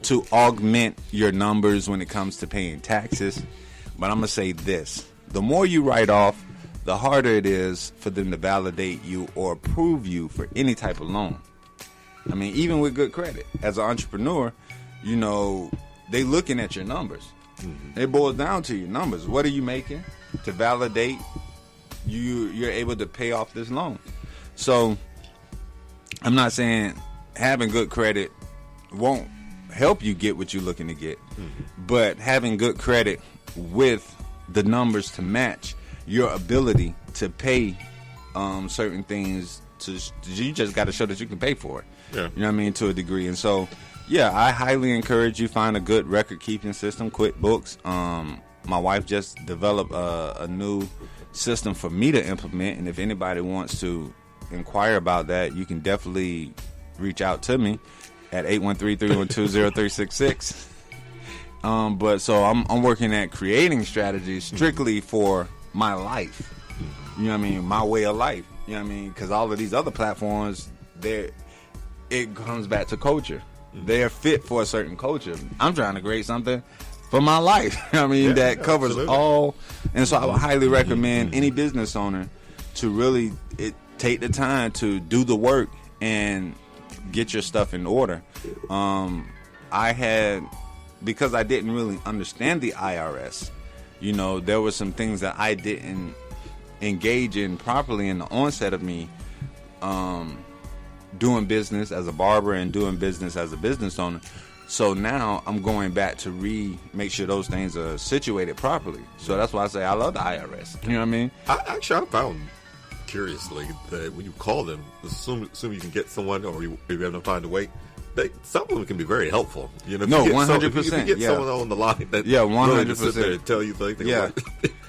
to augment your numbers when it comes to paying taxes. But I'm going to say this. The more you write off, the harder it is for them to validate you or approve you for any type of loan. I mean, even with good credit, as an entrepreneur, they looking at your numbers. It boils down to your numbers. What are you making to validate you're able to pay off this loan? So I'm not saying having good credit won't help you get what you're looking to get, but having good credit with the numbers to match your ability to pay certain things, you just got to show that you can pay for it. Yeah. You know what I mean, to a degree. And so, yeah, I highly encourage you find a good record keeping system. QuickBooks. My wife just developed a new system for me to implement, and if anybody wants to inquire about that, you can definitely reach out to me at 813-312-0366. But so I'm working at creating strategies strictly for my life. You know what I mean? My way of life. You know what I mean? Because all of these other platforms, it comes back to culture. They're fit for a certain culture. I'm trying to create something for my life. That covers absolutely all. And so I would highly recommend any business owner to really take the time to do the work and get your stuff in order. I had because I didn't really understand the IRS, you know, there were some things that I didn't engage in properly in the onset of me doing business as a barber and doing business as a business owner. So now I'm going back to make sure those things are situated properly. So that's why I say I love the IRS. You know what I mean? I found, curiously, that when you call them, assume you can get someone, or you have enough time to wait, some of them can be very helpful. You know, no, 100%. If you get someone on the line that 100% sit there and tell you things, yeah,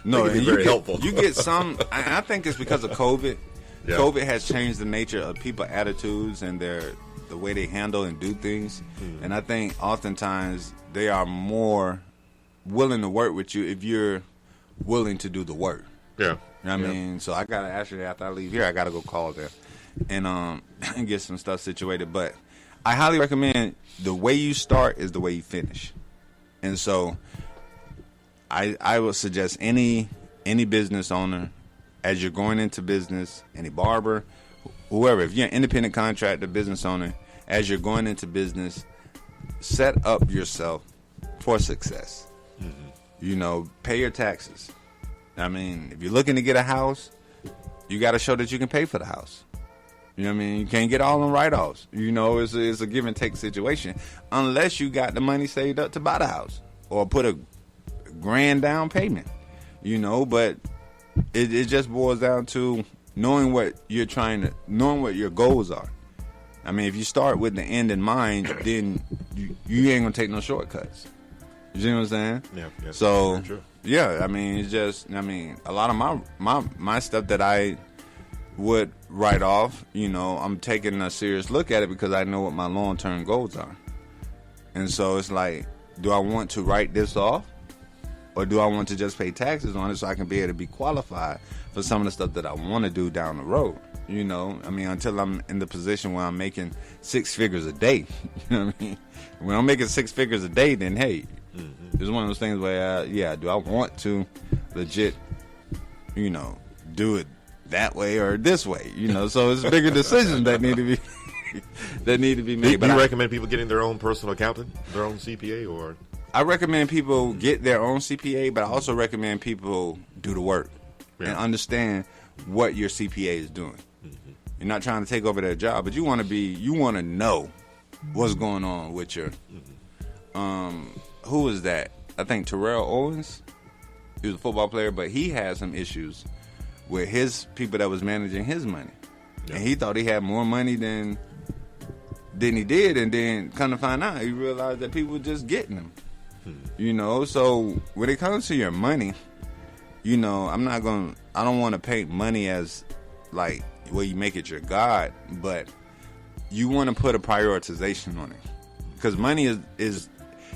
no, can be very helpful. You get some. I think it's because of COVID. Yeah. COVID has changed the nature of people's attitudes and the way they handle and do things. And I think oftentimes they are more willing to work with you if you're willing to do the work. Yeah. You know what I mean? So I gotta actually, after I leave here, I gotta go call them and get some stuff situated. But I highly recommend the way you start is the way you finish. And so I would suggest any business owner, as you're going into business, any barber, whoever, if you're an independent contractor, business owner, as you're going into business, set up yourself for success. Mm-hmm. You know, pay your taxes. I mean, if you're looking to get a house, you got to show that you can pay for the house. You know what I mean? You can't get all them write-offs. You know, it's a give and take situation unless you got the money saved up to buy the house or put a grand down payment. You know, but it just boils down to knowing what you're knowing what your goals are. I mean, if you start with the end in mind, then you ain't gonna take no shortcuts. You know what I'm saying? Yeah. So yeah, I mean, it's just, I mean, a lot of my stuff that I would write off, you know, I'm taking a serious look at it because I know what my long-term goals are. And so it's like, do I want to write this off? Or do I want to just pay taxes on it so I can be able to be qualified for some of the stuff that I want to do down the road? You know, I mean, until I'm in the position where I'm making 6 figures a day. You know what I mean? When I'm making 6 figures a day, then hey, it's one of those things where, do I want to legit, you know, do it that way or this way? You know, so it's bigger decisions that need to be made. Do you recommend people getting their own personal accountant, their own CPA, or? I recommend people get their own CPA, but I also recommend people do the work and understand what your CPA is doing. Mm-hmm. You're not trying to take over their job, but you want to know what's going on with your. Who was that? I think Terrell Owens. He was a football player, but he had some issues with his people that was managing his money, and he thought he had more money than he did, and then come to find out, he realized that people were just getting him. You know, so when it comes to your money, you know, I don't want to paint money as like where you make it your God, but you want to put a prioritization on it because money is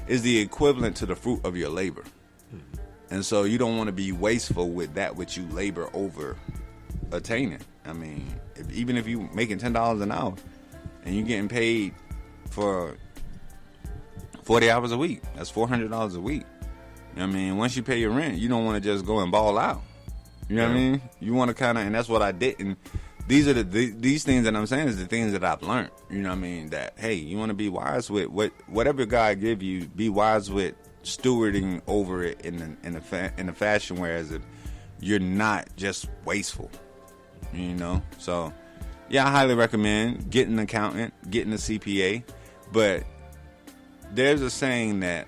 the equivalent to the fruit of your labor. And so you don't want to be wasteful with that which you labor over attaining. I mean, even if you making $10 an hour and you're getting paid for 40 hours a week, that's $400 a week. You know what I mean? Once you pay your rent, you don't want to just go and ball out. You know what I mean? You want to kind of, and that's what I didn't. These are these things that I'm saying is the things that I've learned. You know what I mean? That, hey, you want to be wise with whatever God give you, be wise with stewarding over it in a fashion whereas if you're not just wasteful. You know? So, yeah, I highly recommend getting an accountant, getting a CPA, but there's a saying that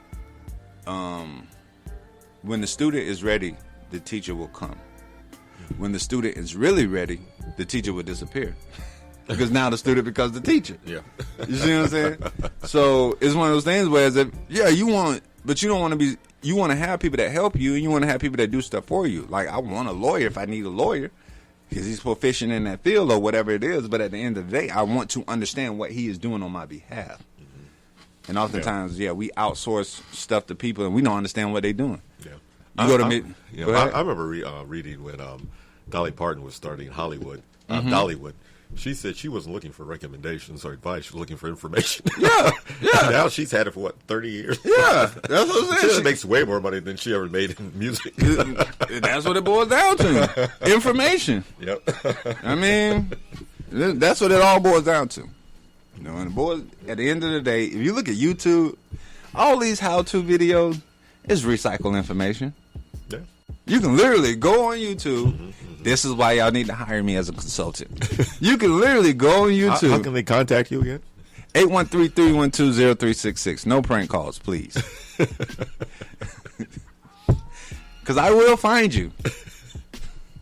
when the student is ready, the teacher will come. When the student is really ready, the teacher will disappear. Because now the student becomes the teacher. Yeah. You see what I'm saying? So it's one of those things where you want to have people that help you, and you want to have people that do stuff for you. Like, I want a lawyer if I need a lawyer because he's proficient in that field or whatever it is. But at the end of the day, I want to understand what he is doing on my behalf. And oftentimes, we outsource stuff to people, and we don't understand what they're doing. Yeah. I remember reading when Dolly Parton was starting Hollywood, Dollywood. She said she wasn't looking for recommendations or advice. She was looking for information. Yeah. Now she's had it for, 30 years? Yeah, that's what I'm saying. She makes way more money than she ever made in music. That's what it boils down to. Information. Yep. I mean, that's what it all boils down to. You know, and boys, at the end of the day, if you look at YouTube, all these how-to videos is recycled information. Yeah. You can literally go on YouTube. This is why y'all need to hire me as a consultant. You can literally go on YouTube. How can they contact you again? 813-312-0366. No prank calls, please. Because I will find you.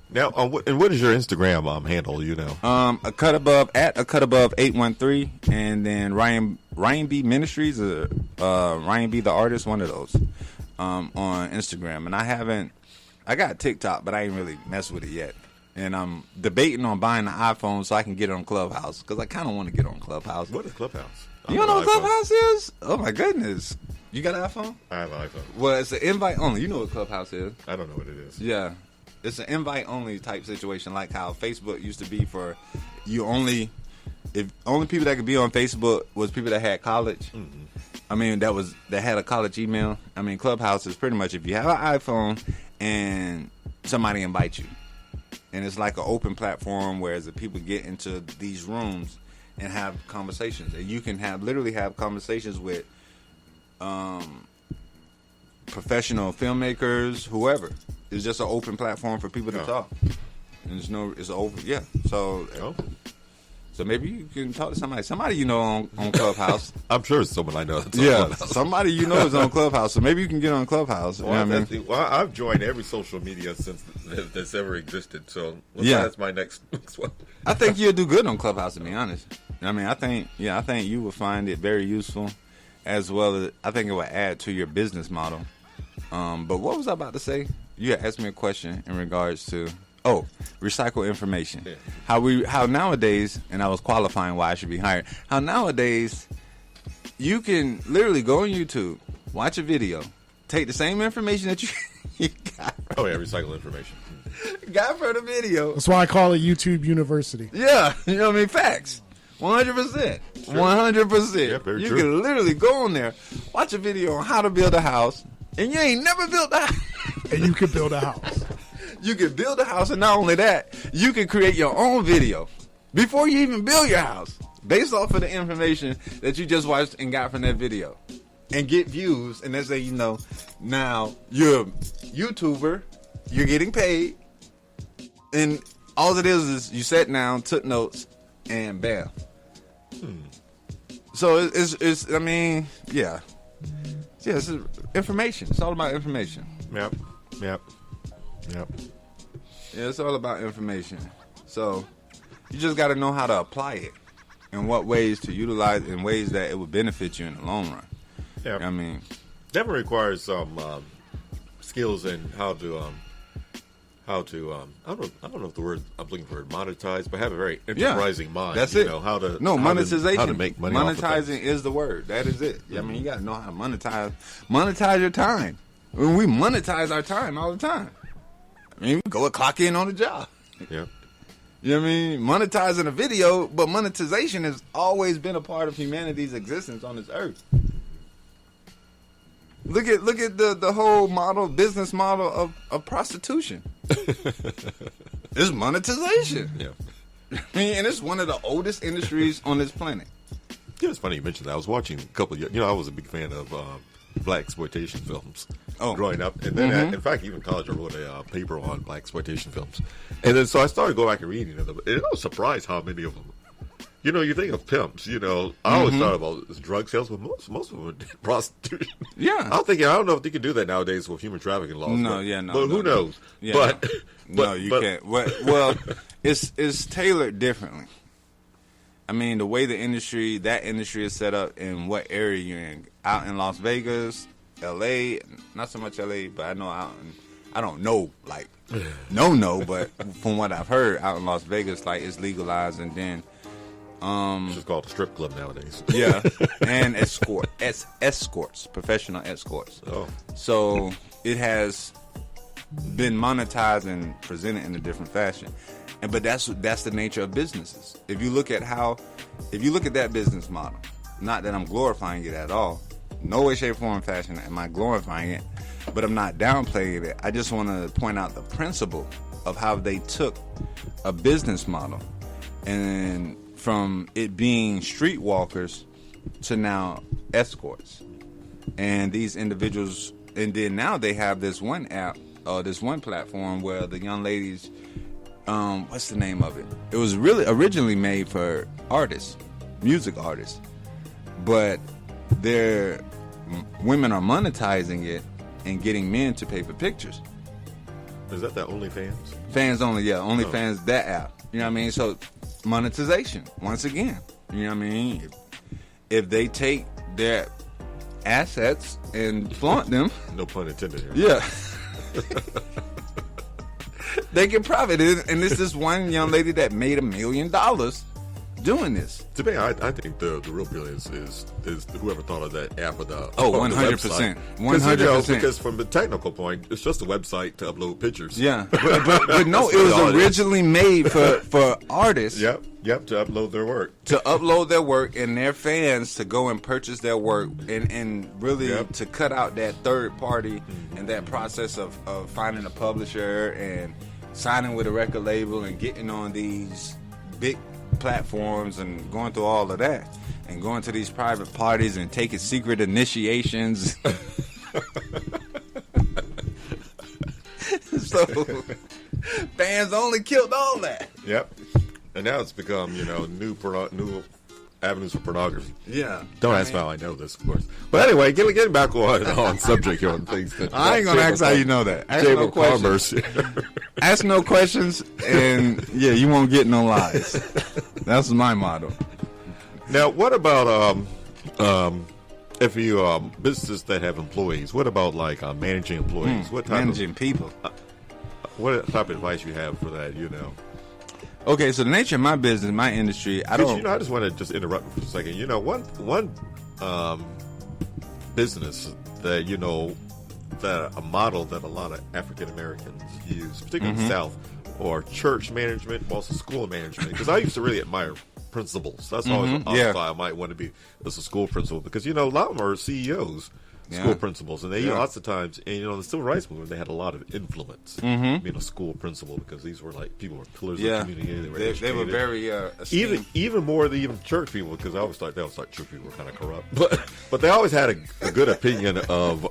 Now, what is your Instagram handle? You know, a cut above 813, and then Ryan B Ministries, Ryan B the artist, one of those, on Instagram. And I got TikTok, but I ain't really messed with it yet. And I'm debating on buying the iPhone so I can get it on Clubhouse, because I kind of want to get on Clubhouse. what is Clubhouse? You don't know what Clubhouse is? Oh my goodness! You got an iPhone? I have an iPhone. Well, it's an invite only. You know what Clubhouse is? I don't know what it is. Yeah. It's an invite only type situation, like how Facebook used to be for you only people that could be on Facebook was people that had college. Mm-hmm. I mean, that had a college email. I mean, Clubhouse is pretty much if you have an iPhone and somebody invites you, and it's like an open platform where the people get into these rooms and have conversations, and you can literally have conversations with professional filmmakers, whoever. It's just an open platform for people to talk. And it's open, yeah. So maybe you can talk to somebody. Somebody you know on Clubhouse. I'm sure it's someone I know. Somebody you know is on Clubhouse. So maybe you can get on Clubhouse. Well, I've joined every social media since that's ever existed. So that's my next one. I think you'll do good on Clubhouse, to be honest. I mean, I think you will find it very useful, as well as I think it will add to your business model. But what was I about to say? You had asked me a question in regards to recycle information. Yeah. How nowadays, and I was qualifying why I should be hired. How nowadays you can literally go on YouTube, watch a video, take the same information that you got. Recycle information. Got from the video. That's why I call it YouTube University. Yeah, you know what I mean? Facts. 100%. 100%. Yeah, very you true. can literally go on there, watch a video on how to build a house, and you ain't never built a house. And you can build a house. You can build a house, and not only that, you can create your own video before you even build your house, based off of the information that you just watched and got from that video, and get views. And that's how you know now you're a YouTuber, you're getting paid, and all it is you sat down, took notes, and bam. So it's I mean, yeah, it's information. It's all about information. Yep. Yeah, it's all about information. So you just got to know how to apply it and what ways to utilize in ways that it would benefit you in the long run. Yeah, I mean, that requires some skills in how to I don't know if the word I'm looking for monetize, but have a very enterprising mind. That's it. Monetization. How to make money. Monetizing is the word. That is it. I mean, you got to know how to monetize your time. I mean, we monetize our time all the time. I mean, we go and clock in on the job. Yeah. You know what I mean? Monetizing a video, but monetization has always been a part of humanity's existence on this earth. Look at the whole business model of prostitution. It's monetization. Yeah. I mean, and it's one of the oldest industries on this planet. Yeah, it's funny you mentioned that. I was watching a couple of years. I was a big fan of black exploitation films growing up. And then, in fact, even in college, I wrote a paper on black exploitation films. And then, so I started going back and reading them. And I was surprised how many of them. You think of pimps, I always thought about drug sales, but most of them did prostitution. Yeah. I don't know if they can do that nowadays with human trafficking laws. But who knows? Yeah, you can't. Well, it's tailored differently. I mean, the way that industry is set up and what area you're in. Out in Las Vegas, L.A., not so much L.A., but I know I don't know, like, but from what I've heard, out in Las Vegas, like, it's legalized, and then it's just called a strip club nowadays. Yeah, and escorts, professional escorts. Oh, so it has been monetized and presented in a different fashion, but that's the nature of businesses. If you look at that business model, not that I'm glorifying it at all, no way, shape, form, fashion am I glorifying it, but I'm not downplaying it. I just want to point out the principle of how they took a business model and from it being streetwalkers to now escorts. And these individuals, and then now they have this one app, this one platform where the young ladies, what's the name of it? It was really originally made for artists, music artists, but women are monetizing it and getting men to pay for pictures. Is that the OnlyFans? Fans only, yeah, OnlyFans, that app. You know what I mean? So monetization, once again. You know what I mean? If they take their assets and flaunt them. No pun intended here. Yeah. They can profit. And it's this one young lady that made $1 million doing this. To me, I think the real brilliance is whoever thought of that app with the 100%. 100%. Because from the technical point, it's just a website to upload pictures. Yeah, but no, it was originally made for artists. Yep, to upload their work. To upload their work and their fans to go and purchase their work and really to cut out that third party and that process of finding a publisher and signing with a record label and getting on these big platforms and going through all of that and going to these private parties and taking secret initiations. So fans only killed all that. Yep. And now it's become, new avenues for pornography. Yeah. Don't ask me how I know this, of course. But anyway, getting back on subject here on things. I ain't going to ask how you know that. Ask no questions. Ask no questions, and you won't get no lies. That's my motto. Now, what about if you businesses that have employees? What about like managing employees? What type managing people? What type of advice you have for that? Okay, so the nature of my business, my industry, I just want to just interrupt you for a second. One business that that a model that a lot of African Americans use, particularly in the South, or church management, but also school management. Because I used to really admire principals. That's always why I might want to be as a school principal, because a lot of them are CEOs. School principals, and they lots of times, and the civil rights movement, they had a lot of influence being a school principal, because these were like people were pillars of the community. They were very even more than even church people, because I always thought church people were kind of corrupt, but they always had a good opinion of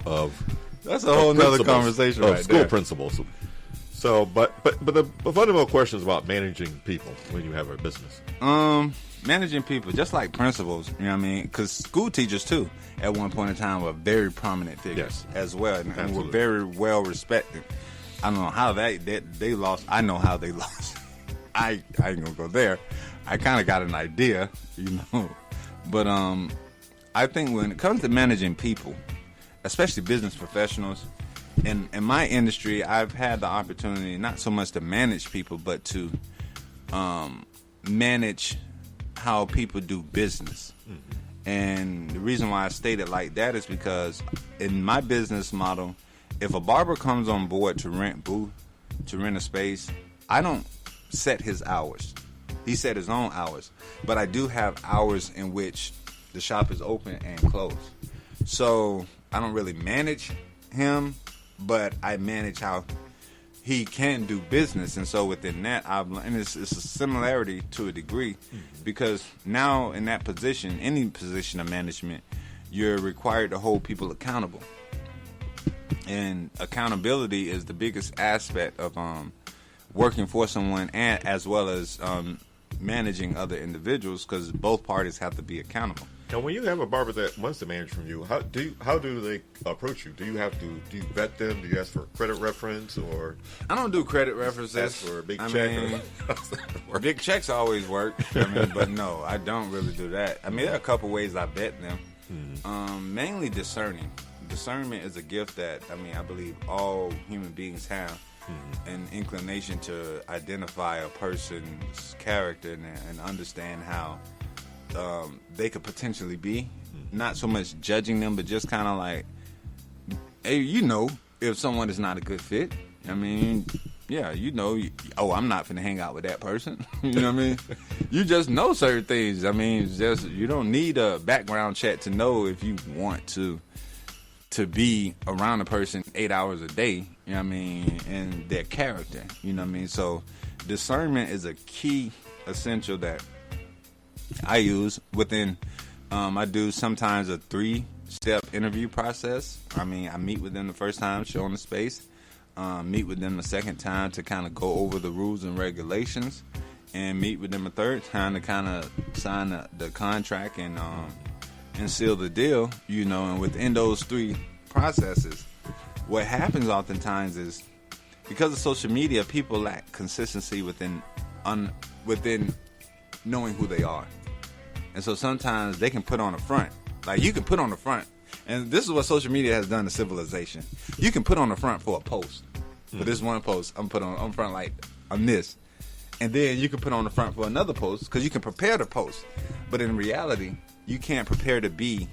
that's a whole nother conversation of right school there. principals. So, but the fundamental question is about managing people when you have a business. Managing people, just like principals, you know what I mean? Because school teachers, too, at one point in time were very prominent figures as well, and were very well respected. I don't know how they lost. I know how they lost. I ain't going to go there. I kind of got an idea, But I think when it comes to managing people, especially business professionals, in my industry, I've had the opportunity not so much to manage people, but to manage how people do business. And the reason why I state it like that is because in my business model, if a barber comes on board to rent a space, I don't set his hours. He set his own hours. But I do have hours in which the shop is open and closed. So I don't really manage him, but I manage how he can do business. And so within that, and it's a similarity to a degree, because now in that position, any position of management, you're required to hold people accountable. And accountability is the biggest aspect of working for someone, and as well as managing other individuals, because both parties have to be accountable. And when you have a barber that wants to manage from you, how do they approach you? Do you vet them? Do you ask for a credit reference, or? I don't do credit references. Ask for a big check. Big checks always work. But no, I don't really do that. There are a couple ways I vet them. Mainly discerning. Discernment is a gift that I believe all human beings have. An inclination to identify a person's character and understand how they could potentially be. Not so much judging them, but just kind of like, hey, if someone is not a good fit. I'm not finna hang out with that person. You know what I mean? You just know certain things. You don't need a background check to know if you want to be around a person 8 hours a day, you know what I mean, and their character, you know what I mean? So discernment is a key essential that I use within, I do sometimes a 3 step interview process. I mean, I meet with them the first time, showing the space. Meet with them the second time to kind of go over the rules and regulations, and meet with them a third time to kind of sign the contract and seal the deal. You know, and within those three processes, what happens oftentimes is, because of social media, people lack consistency within knowing who they are. And so sometimes they can put on a front. Like, you can put on the front. And this is what social media has done to civilization. You can put on the front for a post. For this one post, I'm front like I'm this. And then you can put on the front for another post, because you can prepare to post. But in reality, you can't prepare to be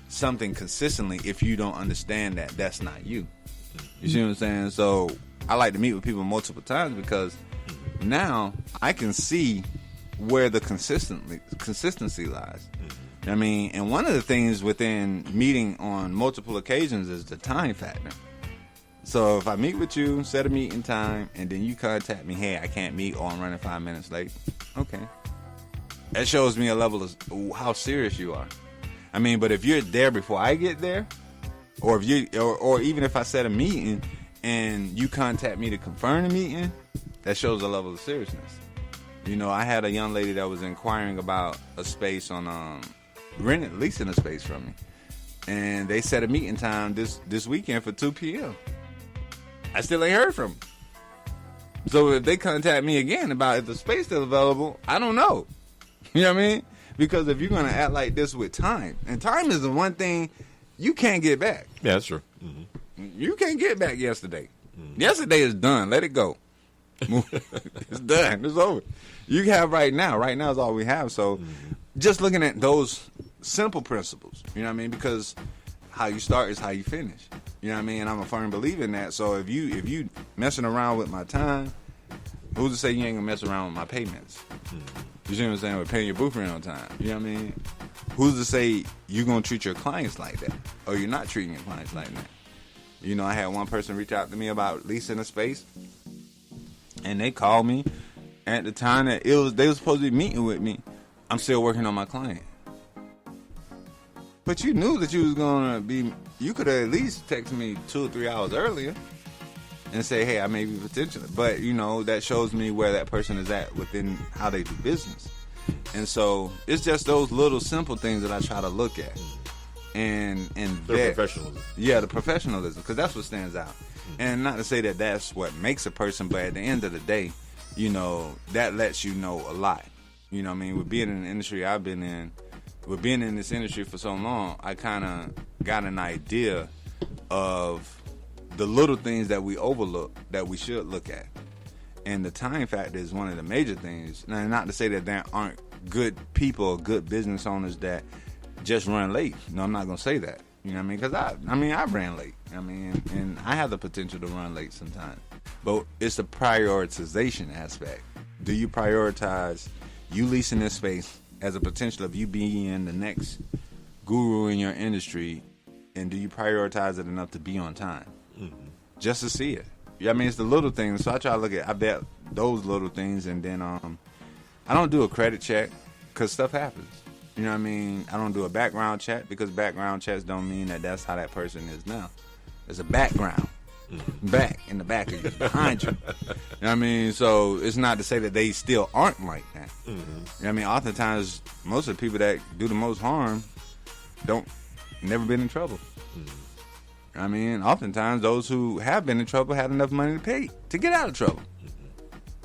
something consistently if you don't understand that that's not you. You see what I'm saying? So I like to meet with people multiple times, because now I can see where the consistency lies. I mean, and one of the things within meeting on multiple occasions is the time factor. So if I meet with you, set a meeting time, and then you contact me, hey, I can't meet, or I'm running 5 minutes late. Okay. That shows me a level of how serious you are. I mean, but if you're there before I get there, or if you, or even if I set a meeting and you contact me to confirm the meeting, that shows a level of seriousness. You know, I had a young lady that was inquiring about a space on leasing a space from me, and they set a meeting time this weekend for 2 p.m. I still ain't heard from them. So if they contact me again about if the space still available, I don't know. You know what I mean? Because if you're going to act like this with time, and time is the one thing you can't get back. Yeah, that's true. Mm-hmm. You can't get back yesterday. Mm-hmm. Yesterday is done. Let it go. It's done. It's over. You have right now. Right now is all we have. So just looking at those simple principles, you know what I mean? Because how you start is how you finish. You know what I mean? And I'm a firm believer in that. So if you messing around with my time, who's to say you ain't gonna mess around with my payments? You see what I'm saying? With paying your boyfriend on time. You know what I mean? Who's to say you gonna treat your clients like that, or you're not treating your clients like that? You know, I had one person reach out to me about leasing a space, and they called me at the time that they were supposed to be meeting with me. I'm still working on my client. But you knew that you was gonna be. You could have at least texted me 2 or 3 hours earlier and say, "Hey, I may be potential." But you know, that shows me where that person is at within how they do business. And so it's just those little simple things that I try to look at, and Their professionalism. Yeah, the professionalism, because that's what stands out. And not to say that that's what makes a person, but at the end of the day, you know, that lets you know a lot. You know what I mean? With being in the industry I've been in, with being in this industry for so long, I kind of got an idea of the little things that we overlook that we should look at. And the time factor is one of the major things. Now, not to say that there aren't good people or good business owners that just run late. No, I'm not going to say that. You know what I mean? Because I ran late. I mean, and I have the potential to run late sometimes. But it's the prioritization aspect. Do you prioritize you leasing this space as a potential of you being the next guru in your industry, and do you prioritize it enough to be on time? Just to see it. I mean, it's the little things. So I try to look at, I bet those little things, and then I don't do a credit check because stuff happens. You know what I mean? I don't do a background check because background checks don't mean that that's how that person is now. There's a background. Back in the back of you, behind you. You know what I mean? So it's not to say that they still aren't like that. You know what I mean? Oftentimes, most of the people that do the most harm never been in trouble. I mean, oftentimes those who have been in trouble had enough money to pay to get out of trouble.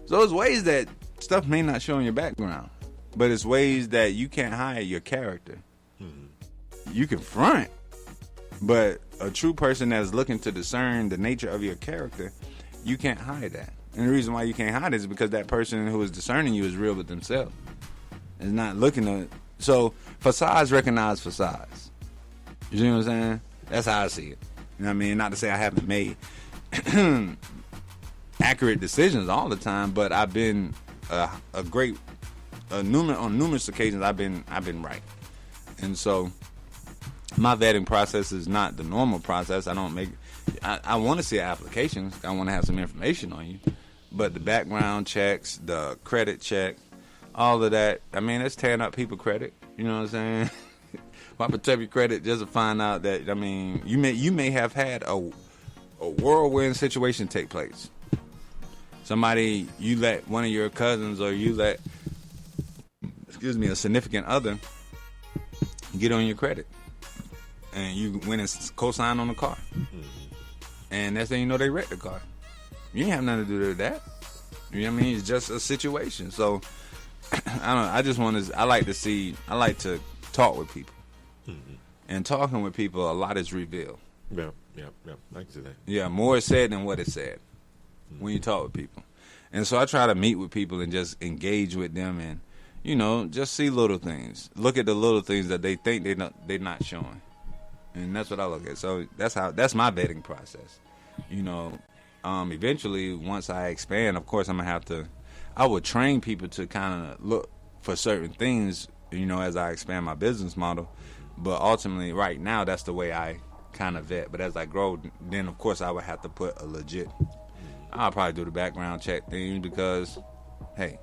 So there's ways that stuff may not show in your background, but it's ways that you can't hide your character. You can front, but a true person that's looking to discern the nature of your character, you can't hide that. And the reason why you can't hide it is because that person who is discerning you is real with themselves. It's not looking to. So facades recognize facades. You see what I'm saying? That's how I see it. You know what I mean? Not to say I haven't made accurate decisions all the time, but I've been on numerous occasions I've been right. And so my vetting process is not the normal process. I want to see applications. I want to have some information on you. But the background checks, the credit check, all of that, I mean, it's tearing up people's credit. You know what I'm saying? Why protect your credit just to find out that, I mean, you may have had a whirlwind situation take place. Somebody, you let one of your cousins or you let, a significant other get on your credit. And you went and co-signed on the car. Mm-hmm. And next thing you know, they wrecked the car. You ain't have nothing to do with that. You know what I mean? It's just a situation. So, I don't know. I like to talk with people. Mm-hmm. And talking with people, a lot is revealed. Yeah. I can see that. Yeah, more is said than what is said when you talk with people. And so I try to meet with people and just engage with them and, just see little things. Look at the little things that they think they're not showing. And that's what I look at. So that's my vetting process. Eventually, once I expand, of course, I would train people to kind of look for certain things, as I expand my business model. But ultimately, right now, that's the way I kind of vet. But as I grow, then, of course, I would have to put a legit. I'll probably do the background check thing because, hey,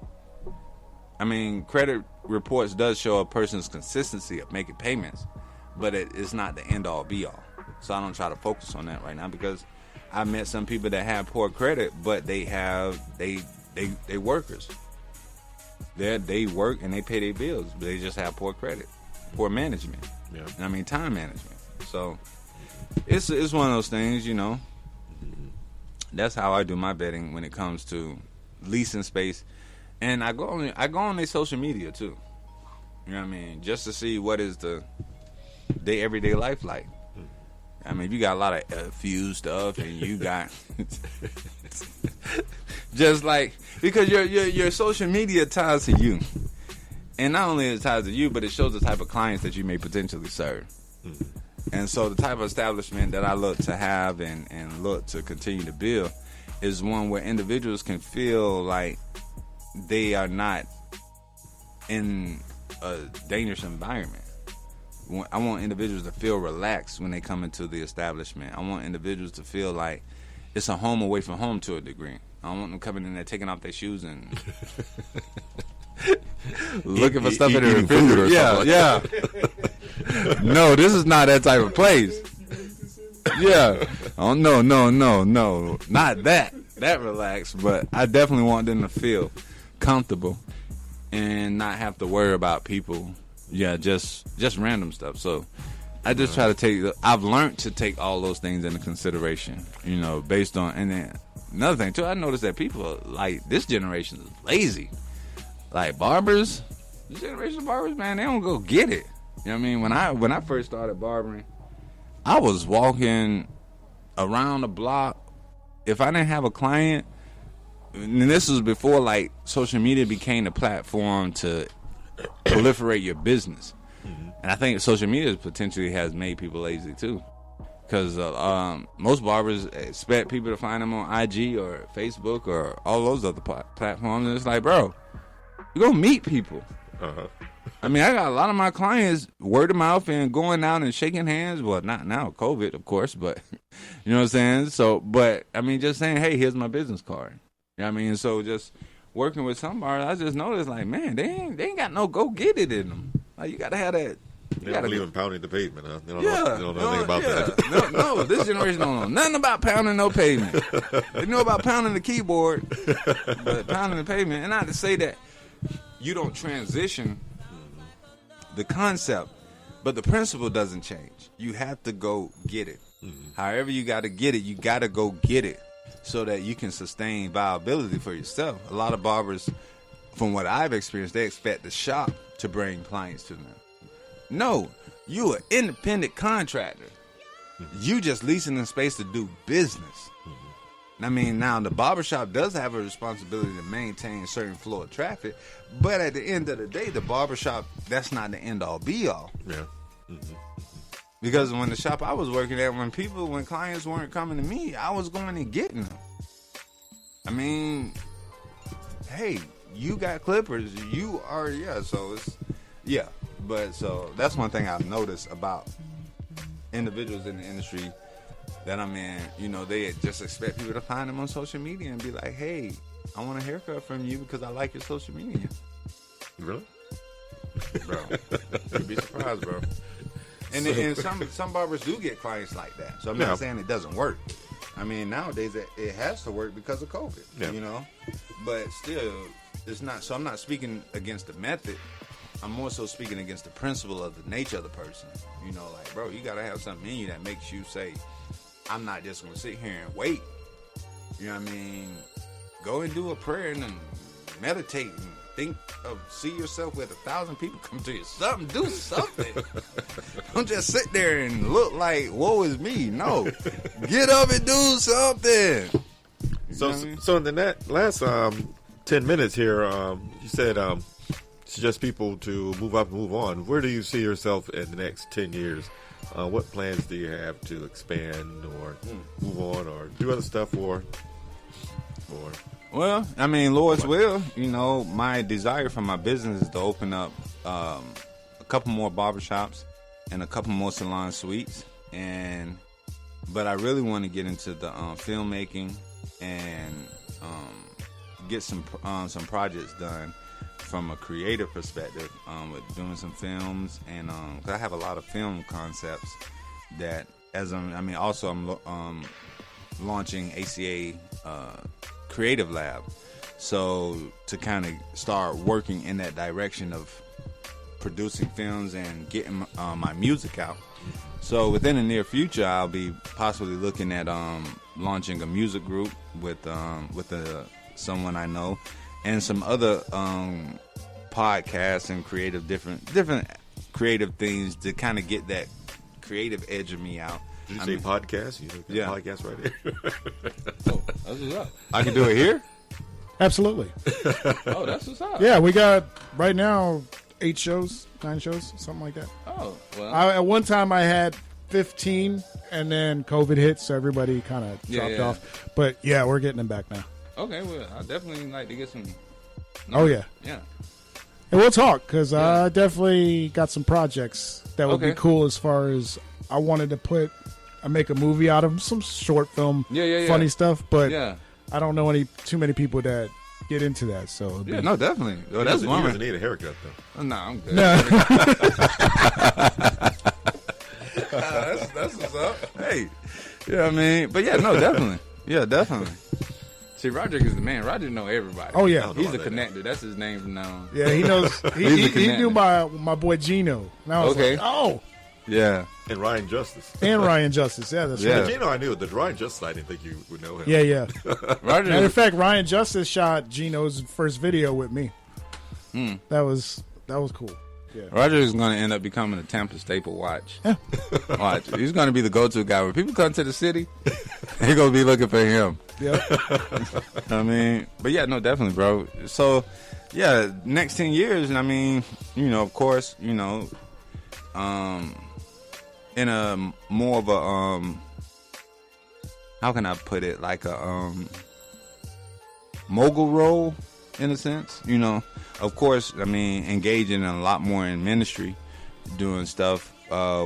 I mean, credit reports does show a person's consistency of making payments, but it's not the end-all, be-all. So I don't try to focus on that right now because I met some people that have poor credit, but they workers. They work and they pay their bills, but they just have poor credit, poor management. Yeah. I mean, time management. So it's one of those things, That's how I do my betting when it comes to leasing space, and I go on their social media too. You know what I mean? Just to see what is their everyday life like. I mean, you got a lot of few stuff, and you got just like because your social media ties to you, and not only is it ties to you, but it shows the type of clients that you may potentially serve. Mm-hmm. And so the type of establishment that I look to have and look to continue to build is one where individuals can feel like they are not in a dangerous environment. I want individuals to feel relaxed when they come into the establishment. I want individuals to feel like it's a home away from home to a degree. I don't want them coming in there taking off their shoes and looking for stuff in the refrigerator. Yeah. No, this is not that type of place. Yeah. Oh, no. Not that relaxed, but I definitely want them to feel comfortable and not have to worry about people. Yeah, just random stuff. So I just try to I've learned to take all those things into consideration, based on, and then another thing too, I noticed that people, like, this generation is lazy. Like barbers, this generation of barbers, man, they don't go get it. You know what I mean? When I first started barbering, I was walking around the block. If I didn't have a client, and this was before like social media became the platform to proliferate your business. Mm-hmm. And I think social media potentially has made people lazy too. Because most barbers expect people to find them on IG or Facebook or all those other platforms. And it's like, bro, you're going to meet people. Uh-huh. I mean, I got a lot of my clients word of mouth and going out and shaking hands. Well, not now, COVID, of course, but you know what I'm saying? So, but I mean, just saying, hey, here's my business card. You know what I mean? So just working with some barbers, I just noticed, like, man, they ain't got no go get it in them. Like, you got to have that. They don't believe in pounding the pavement, huh? They don't know anything about that. No, this generation don't know nothing about pounding no pavement. They know about pounding the keyboard, but pounding the pavement. And not to say that you don't transition the concept, but the principle doesn't change. You have to go get it. Mm-hmm. However you got to get it, you got to go get it so that you can sustain viability for yourself. A lot of barbers, from what I've experienced, they expect the shop to bring clients to them. No, you an independent contractor. Mm-hmm. You just leasing the space to do business. I mean, now the barbershop does have a responsibility to maintain a certain flow of traffic, but at the end of the day, the barbershop, that's not the end-all, be-all. Yeah. Mm-hmm. Because when the shop I was working at, when clients weren't coming to me, I was going and getting them. I mean, hey, you got clippers, you are, so it's, yeah. But so that's one thing I've noticed about individuals in the industry that I'm in, they just expect people to find them on social media and be like, hey, I want a haircut from you because I like your social media. Really? Bro, you'd be surprised, bro. And some barbers do get clients like that. So I'm not saying it doesn't work. I mean, nowadays it has to work because of COVID, you know. But still, it's not. So I'm not speaking against the method. I'm more so speaking against the principle of the nature of the person. You know, like, bro, you got to have something in you that makes you say, I'm not just going to sit here and wait. You know what I mean? Go and do a prayer and then meditate and think of, see yourself with 1,000 people come to you. Something, do something. Don't just sit there and look like, woe is me. No. Get up and do something. So in the last 10 minutes here, you said suggest people to move up and move on. Where do you see yourself in the next 10 years? What plans do you have to expand or move on or do other stuff or? Well, I mean, Lord's will. You know, my desire for my business is to open up a couple more barbershops and a couple more salon suites. But I really want to get into the filmmaking and get some projects done from a creative perspective, with doing some films, and 'cause I have a lot of film concepts that, I'm launching ACA Creative Lab, so to kind of start working in that direction of producing films and getting my music out. So within the near future, I'll be possibly looking at launching a music group with someone I know, and some other podcasts and different creative things to kind of get that creative edge of me out. Did you say podcast? You know, podcast right here. Oh, that's what's up. I can do it here? Absolutely. Oh, that's what's up. Yeah, we got right now 9 shows, something like that. Oh, well. At one time I had 15, and then COVID hit, so everybody kind of dropped off. But yeah, we're getting them back now. Okay, well, I definitely like to get some. Oh yeah. Yeah. And we'll talk, because I definitely got some projects that would be cool, as far as I wanted to make a movie out of some short film, funny stuff, but I don't know too many people that get into that. So no, definitely. Well, He doesn't need a haircut though. No, I'm good. No. That's what's up. Hey, I mean, but yeah, no, definitely. Yeah, definitely. See, Roderick is the man. Roderick know everybody. Oh yeah, he's a connector. That's his name from now on. Yeah, he knows. he knew my boy Gino. And I was like, oh. Yeah. And Ryan Justice. And Ryan Justice. Yeah, that's right. Gino, I knew. The Ryan Justice, I didn't think you would know him. Yeah. Roderick. Matter of fact, Ryan Justice shot Gino's first video with me. That was cool. Yeah. Roger is going to end up becoming a Tampa staple. Watch. Watch. He's going to be the go-to guy. When people come to the city, they're going to be looking for him. Yeah. I mean, but yeah, no, definitely, bro. So, yeah, next 10 years, I mean, you know, of course, you know, in a more of a, how can I put it, like a mogul role, in a sense, you know. Of course, I mean, engaging a lot more in ministry, doing stuff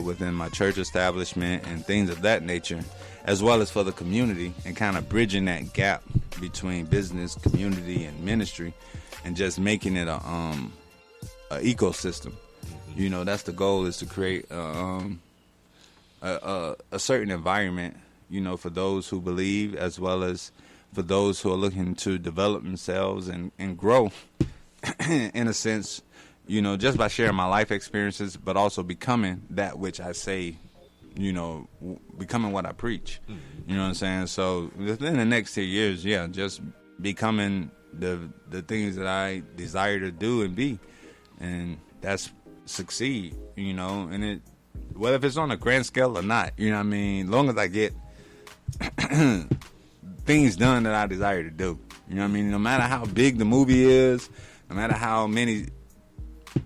within my church establishment and things of that nature, as well as for the community, and kind of bridging that gap between business, community, and ministry, and just making it a ecosystem. You know, that's the goal, is to create a certain environment, you know, for those who believe, as well as for those who are looking to develop themselves and grow, in a sense, you know, just by sharing my life experiences, but also becoming that which I say, you know, becoming what I preach. You know what I'm saying? So within the next 10 years, yeah, just becoming the things that I desire to do and be, and that's succeed, you know, and it, whether if it's on a grand scale or not, you know what I mean, long as I get things done that I desire to do, you know what I mean, no matter how big the movie is, no matter how many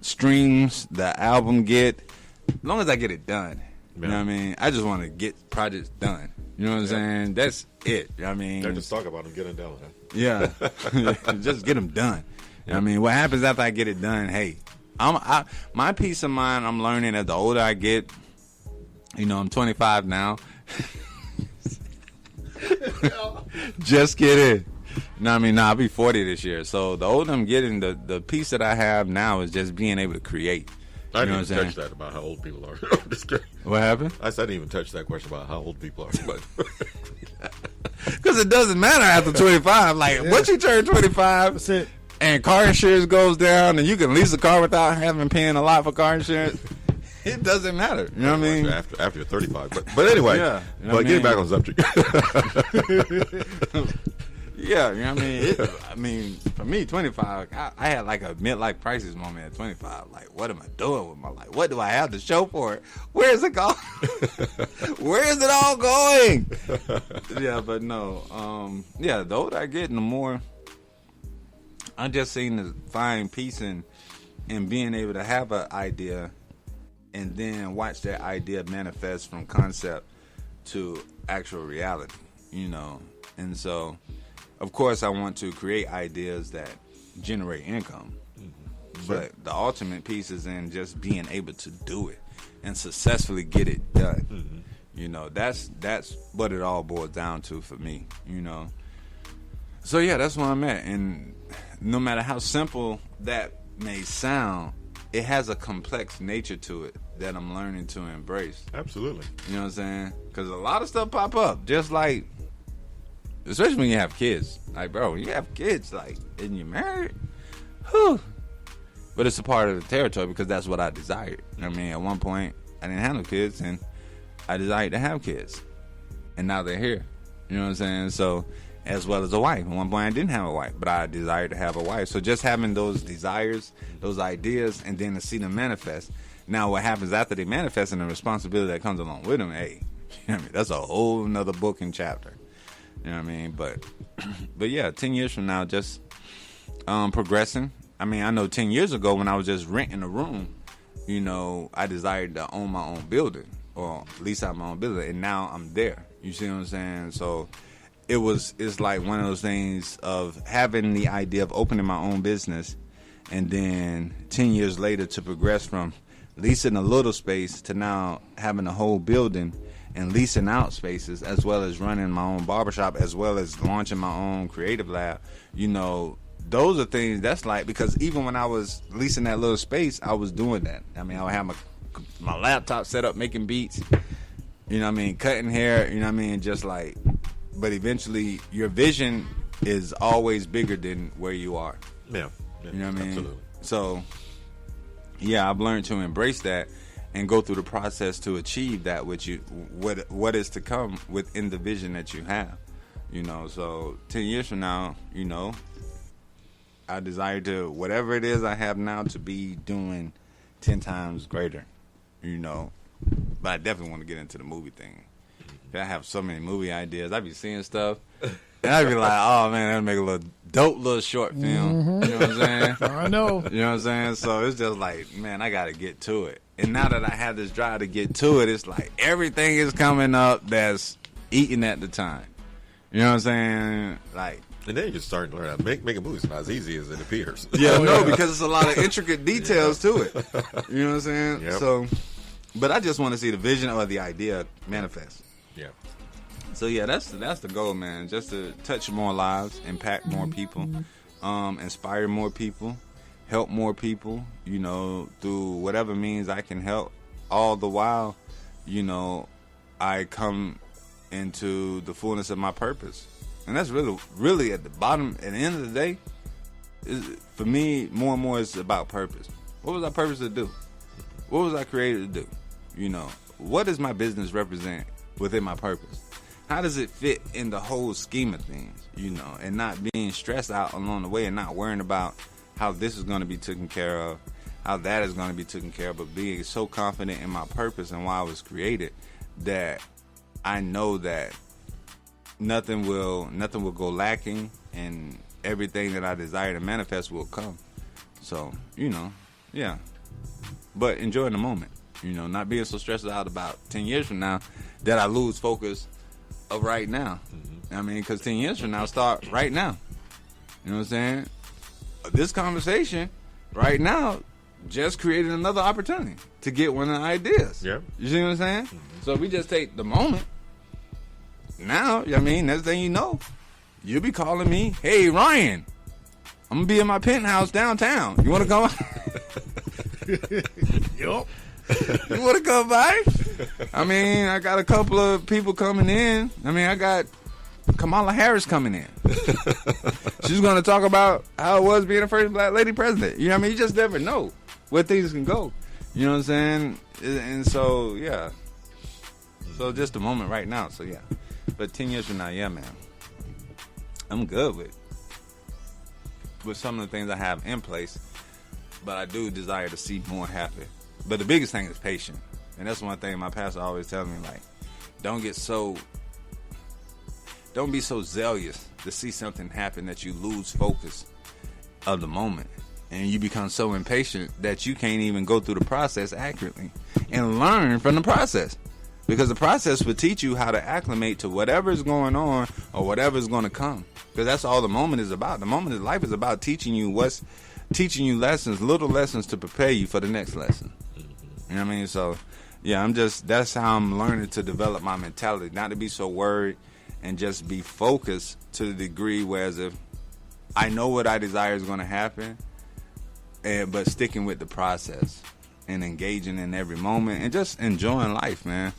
streams the album get, as long as I get it done, you know what I mean, I just want to get projects done, you know what I'm saying, that's it, you know what I mean. Don't just talk about them, get them done, huh? Yeah, just get them done. You know what I mean, what happens after I get it done, hey, my peace of mind, I'm learning as the older I get, you know, I'm 25 now. Just kidding. No, I mean, I'll be 40 this year. So the older I'm getting, the peace that I have now is just being able to create. I didn't even touch that about how old people are. I'm just kidding. What happened? I didn't even touch that question about how old people are. But because it doesn't matter after 25. Like, once you turn 25, that's it. And car insurance goes down, and you can lease a car without having paying a lot for car insurance. It doesn't matter. You know what I mean? After you're 35. But anyway, yeah, you know but getting back on the subject. Yeah, you know what I mean? For me, 25, I had like a midlife crisis moment at 25. Like, what am I doing with my life? What do I have to show for it? Where is it going? Where is it all going? Yeah, but no. Yeah, the older I get, the more I just seem to find peace in being able to have an idea and then watch that idea manifest from concept to actual reality, you know. And so, of course, I want to create ideas that generate income. Mm-hmm. Sure. But the ultimate piece is in just being able to do it and successfully get it done. Mm-hmm. You know, that's what it all boils down to for me, you know. So, yeah, that's where I'm at. And no matter how simple that may sound, it has a complex nature to it that I'm learning to embrace. Absolutely. You know what I'm saying? Because a lot of stuff pop up, just like, especially when you have kids. Like, bro, when you have kids, like, and you're married, whew. But it's a part of the territory because that's what I desired. I mean, at one point, I didn't have no kids, and I desired to have kids. And now they're here. You know what I'm saying? So, as well as a wife. At one point, I didn't have a wife, but I desired to have a wife. So just having those desires, those ideas, and then to see them manifest. Now, what happens after they manifest and the responsibility that comes along with them, hey, you know what I mean? That's a whole nother book and chapter. You know what I mean? But yeah, 10 years from now, just progressing. I mean, I know 10 years ago when I was just renting a room, you know, I desired to own my own building or lease out my own building, and now I'm there. You see what I'm saying? So it's like one of those things of having the idea of opening my own business, and then 10 years later to progress from leasing a little space to now having a whole building and leasing out spaces, as well as running my own barbershop, as well as launching my own creative lab. You know, those are things that's like, because even when I was leasing that little space, I was doing that. I mean, I would have my laptop set up making beats, you know what I mean, cutting hair, you know what I mean, just like, but eventually your vision is always bigger than where you are. Yeah. You know what I mean? Absolutely. So, yeah, I've learned to embrace that and go through the process to achieve that which what is to come within the vision that you have. You know, so 10 years from now, you know, I desire to, whatever it is I have now, to be doing 10 times greater, you know. But I definitely want to get into the movie thing. I have so many movie ideas. I be seeing stuff, and I be like, oh, man, that'll make a little dope little short film. Mm-hmm. You know what I'm saying? I know. You know what I'm saying? So it's just like, man, I got to get to it. And now that I have this drive to get to it, it's like everything is coming up that's eating at the time. You know what I'm saying? Like, and then you just start to learn how to make a movie. It's not as easy as it appears. Yeah, no, because it's a lot of intricate details to it. You know what I'm saying? Yep. So, but I just want to see the vision or the idea manifest. Yeah. So yeah, that's the goal, man. Just to touch more lives, impact more people, inspire more people, help more people. You know, through whatever means I can help. All the while, you know, I come into the fullness of my purpose, and that's really at the bottom. At the end of the day, for me, more and more, it's about purpose. What was I purpose to do? What was I created to do? You know, what does my business represent within my purpose? How does it fit in the whole scheme of things, you know, and not being stressed out along the way and not worrying about how this is going to be taken care of, how that is going to be taken care of, but being so confident in my purpose and why I was created that I know that nothing will go lacking, and everything that I desire to manifest will come. So, you know, yeah. But enjoying the moment, you know, not being so stressed out about 10 years from now that I lose focus of right now. Mm-hmm. I mean, because 10 years from now, start right now. You know what I'm saying? This conversation right now just created another opportunity to get one of the ideas. Yeah. You see what I'm saying? Mm-hmm. So if we just take the moment, now, I mean, next thing you know, you'll be calling me, hey, Ryan, I'm going to be in my penthouse downtown. You want to come? Yup. You want to come by? I mean, I got a couple of people coming in. I mean, I got Kamala Harris coming in. She's going to talk about how it was being the first black lady president. You know what I mean? You just never know where things can go. You know what I'm saying? And so, yeah. So just a moment right now. So, yeah. But 10 years from now, yeah, man. I'm good with some of the things I have in place. But I do desire to see more happen. But the biggest thing is patience. And that's one thing my pastor always tells me, like, don't be so zealous to see something happen that you lose focus of the moment. And you become so impatient that you can't even go through the process accurately and learn from the process. Because the process will teach you how to acclimate to whatever is going on or whatever is going to come. Because that's all the moment is about. The moment of life is about teaching you lessons, little lessons to prepare you for the next lesson. You know what I mean? So, yeah, that's how I'm learning to develop my mentality, not to be so worried and just be focused to the degree whereas if I know what I desire is going to happen, but sticking with the process and engaging in every moment and just enjoying life, man.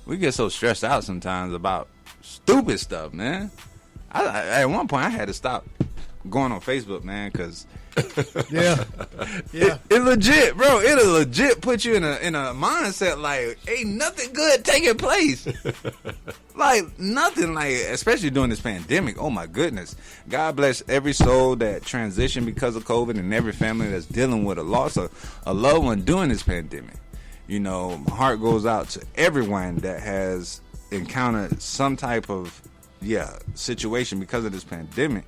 We get so stressed out sometimes about stupid stuff, man. At one point, I had to stop going on Facebook, man, because yeah. It legit, bro. It'll legit put you in a mindset like ain't nothing good taking place. Like nothing, like especially during this pandemic. Oh my goodness. God bless every soul that transitioned because of COVID and every family that's dealing with a loss of a loved one during this pandemic. You know, my heart goes out to everyone that has encountered some type of situation because of this pandemic.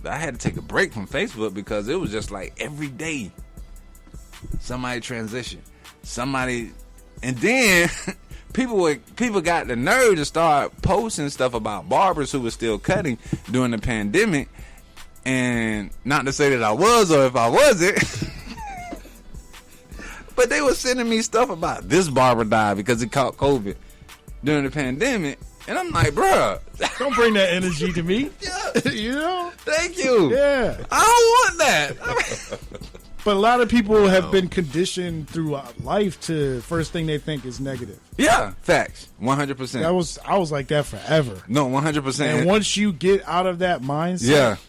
But I had to take a break from Facebook because it was just like every day somebody transitioned, and then people got the nerve to start posting stuff about barbers who were still cutting during the pandemic. And not to say that I was or if I wasn't, but they were sending me stuff about this barber died because he caught COVID during the pandemic. And I'm like, bruh, don't bring that energy to me. Yeah. You know? Thank you. Yeah. I don't want that. But a lot of people have been conditioned throughout life to first thing they think is negative. Yeah, facts. 100%. I was like that forever. No, 100%. And once you get out of that mindset,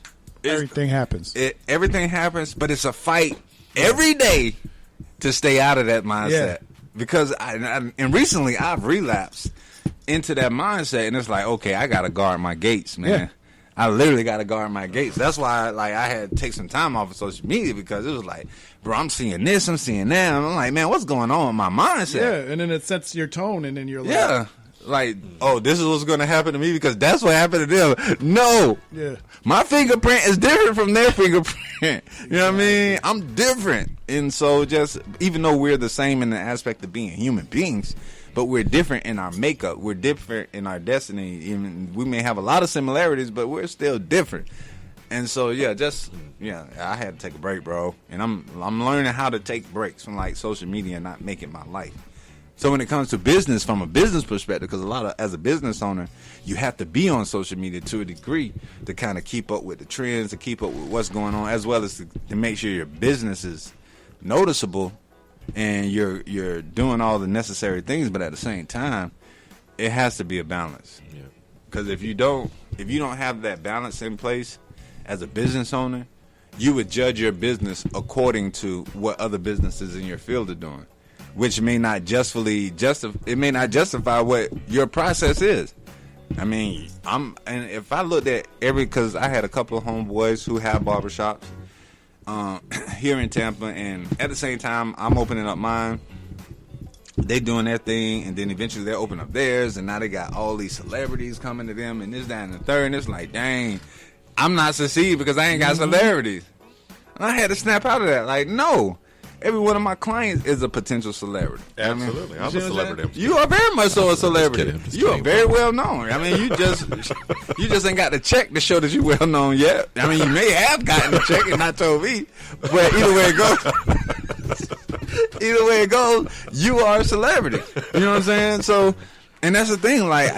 everything happens. Everything happens, but it's a fight every day to stay out of that mindset. Yeah. Because and recently I've relapsed into that mindset, and it's like, okay, I gotta guard my gates, man. Yeah. I literally gotta guard my gates. That's why, I had to take some time off of social media because it was like, bro, I'm seeing this, I'm seeing that. I'm like, man, what's going on with my mindset? Yeah, and then it sets your tone, and then you're like, like, oh, this is what's going to happen to me because that's what happened to them. No, my fingerprint is different from their fingerprint. You know what I mean? I'm different, and so just even though we're the same in the aspect of being human beings. But we're different in our makeup. We're different in our destiny. Even we may have a lot of similarities, but we're still different. And so, I had to take a break, bro. And I'm learning how to take breaks from like social media and not make it my life. So when it comes to business, from a business perspective, because as a business owner, you have to be on social media to a degree to kind of keep up with the trends, to keep up with what's going on, as well as to make sure your business is noticeable. And you're doing all the necessary things, but at the same time, it has to be a balance. Yeah. Because if you don't have that balance in place as a business owner, you would judge your business according to what other businesses in your field are doing, which may not justify what your process is. I mean, if I looked at because I had a couple of homeboys who have barbershops. Here in Tampa, and at the same time I'm opening up mine. They doing their thing, and then eventually they'll open up theirs, and now they got all these celebrities coming to them, and this, that, and the third, and it's like, dang, I'm not succeeding because I ain't got celebrities. And I had to snap out of that. Like, no, every one of my clients is a potential celebrity. Absolutely. I'm a celebrity. You are very much so a celebrity. You are very well known. I mean, you just ain't got the check to show that you're well known yet. I mean, you may have gotten the check and not told me, but either way it goes, you are a celebrity. You know what I'm saying? So, and that's the thing. Like,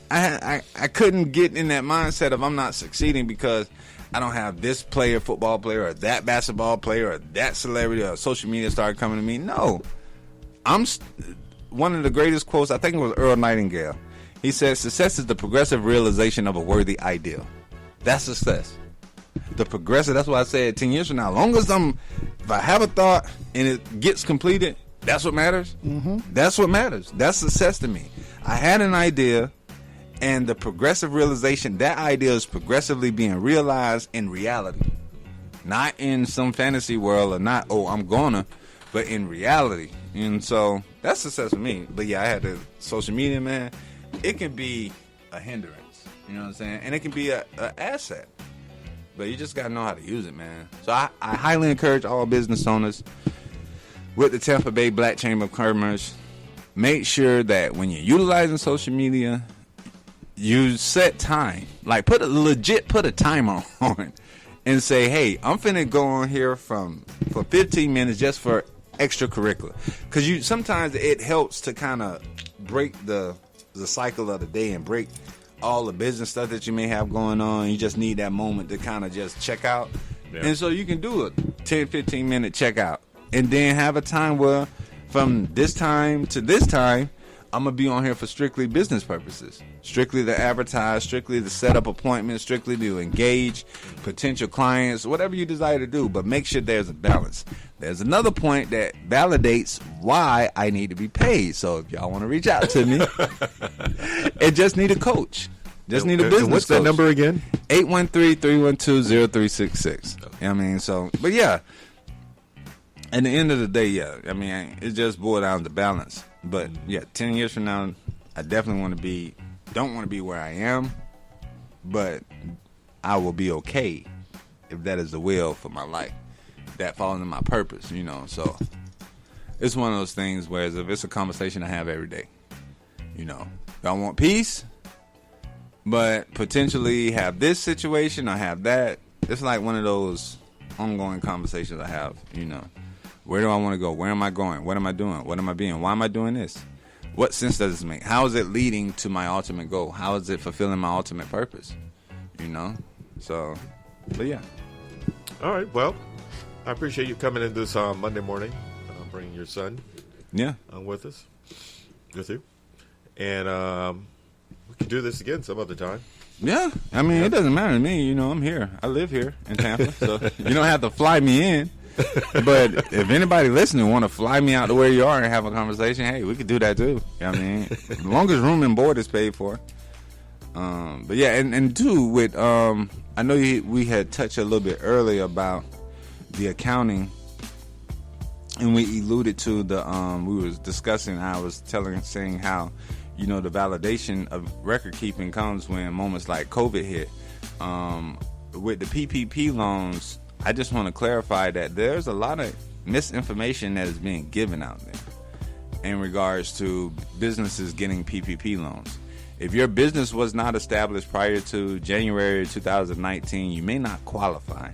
I couldn't get in that mindset of I'm not succeeding because I don't have this football player, or that basketball player, or that celebrity, or social media started coming to me. No. one of the greatest quotes, I think it was Earl Nightingale. He said, success is the progressive realization of a worthy ideal. That's success. The progressive, that's why I said 10 years from now, as long as if I have a thought and it gets completed, that's what matters. Mm-hmm. That's what matters. That's success to me. I had an idea, and the progressive realization, that idea is progressively being realized in reality. Not in some fantasy world or not, I'm gonna, but in reality. And so that's success for me. But yeah, I had the social media, man. It can be a hindrance, you know what I'm saying? And it can be an asset. But you just got to know how to use it, man. So I highly encourage all business owners with the Tampa Bay Black Chamber of Commerce, make sure that when you're utilizing social media, you set time. Like put a timer on it and say, hey, I'm finna go on here for 15 minutes just for extracurricular. Because sometimes it helps to kind of break the cycle of the day and break all the business stuff that you may have going on. You just need that moment to kind of just check out. Yeah. And so you can do a 10, 15 minute check out. And then have a time where from this time to this time, I'm going to be on here for strictly business purposes. Strictly to advertise, strictly to set up appointments, strictly to engage potential clients, whatever you desire to do. But make sure there's a balance. There's another point that validates why I need to be paid. So if y'all want to reach out to me, it just need a coach. Just need a business what's coach. That number again? 813-312-0366. Okay. I mean, so, but yeah. At the end of the day, yeah. I mean, it just boils down to balance. But yeah, 10 years from now, I definitely don't want to be where I am, but I will be okay if that is the will for my life. That falls into my purpose, you know. So it's one of those things where if it's a conversation I have every day, you know, I want peace, but potentially have this situation or have that. It's like one of those ongoing conversations I have, you know. Where do I want to go? Where am I going? What am I doing? What am I being? Why am I doing this? What sense does this make? How is it leading to my ultimate goal? How is it fulfilling my ultimate purpose? You know? So, but yeah. All right. Well, I appreciate you coming in this Monday morning, bringing your son with us, with you. And we can do this again some other time. Yeah. I mean, it doesn't matter to me. You know, I'm here. I live here in Tampa. So you don't have to fly me in. But if anybody listening want to fly me out to where you are and have a conversation, hey, we could do that too. I mean, as long as room and board is paid for. But yeah, and two, with I know we had touched a little bit earlier about the accounting, and we alluded to the we was discussing. I was saying how, you know, the validation of record keeping comes when moments like COVID hit. With the PPP loans, I just want to clarify that there's a lot of misinformation that is being given out there in regards to businesses getting PPP loans. If your business was not established prior to January 2019, you may not qualify.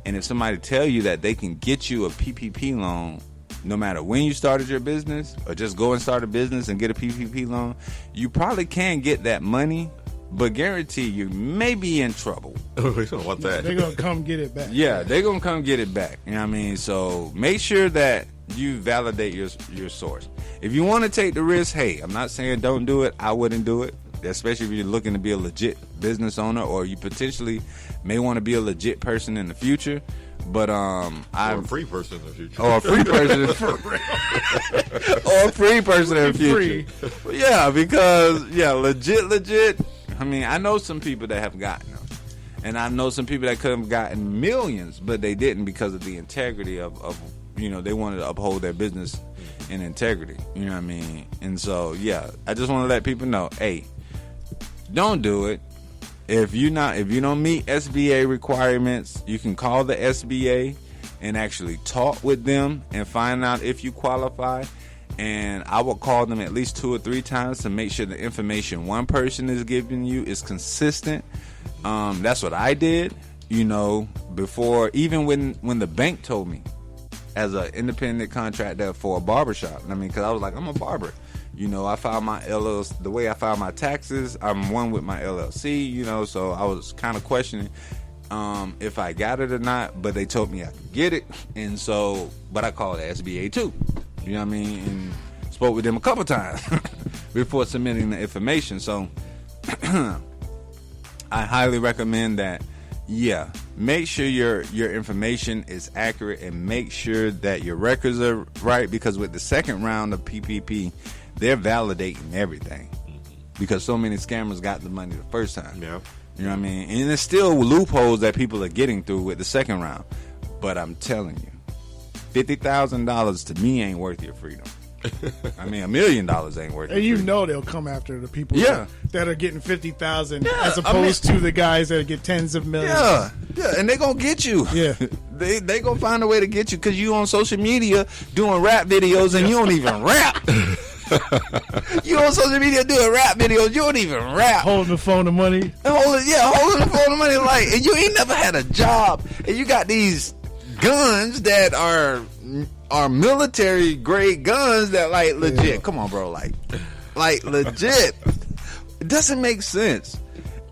And if somebody tell you that they can get you a PPP loan no matter when you started your business, or just go and start a business and get a PPP loan, you probably can get that money, but guarantee you may be in trouble. We don't want that. They're going to come get it back. Yeah, they're going to come get it back. You know what I mean? So make sure that you validate your source. If you want to take the risk, hey, I'm not saying don't do it. I wouldn't do it, especially if you're looking to be a legit business owner, or you potentially may want to be a legit person in the future. But I'm a free person in the future. Or a free person in the future. Yeah, because legit. I mean, I know some people that have gotten them, and I know some people that could have gotten millions, but they didn't because of the integrity of you know, they wanted to uphold their business in integrity. You know what I mean? And so, yeah, I just want to let people know, hey, don't do it. If you don't meet SBA requirements, you can call the SBA and actually talk with them and find out if you qualify. And I will call them at least 2 or 3 times to make sure the information one person is giving you is consistent. That's what I did, you know, before, even when the bank told me as an independent contractor for a barbershop. I mean, because I was like, I'm a barber. You know, I filed my LLC, the way I filed my taxes, I'm one with my LLC, you know, so I was kind of questioning if I got it or not, but they told me I could get it. And so, but I called the SBA too. You know what I mean? And spoke with them a couple times before submitting the information. So I highly recommend that. Yeah, make sure your information is accurate and make sure that your records are right, because with the second round of PPP, they're validating everything because so many scammers got the money the first time. Yeah. You know what I mean? And there's still loopholes that people are getting through with the second round. But I'm telling you, $50,000 to me ain't worth your freedom. I mean, $1 million ain't worth it. And you know they'll come after the people that are getting 50,000 as opposed to the guys that get tens of millions. Yeah, and they gonna get you. Yeah, they gonna find a way to get you because you on social media doing rap videos and you don't even rap. You on social media doing rap videos, you don't even rap. Holding the phone of money. Holding the phone of money, like, and you ain't never had a job, and you got these guns that are military grade guns that like legit. Yeah. Come on, bro, like legit. It doesn't make sense.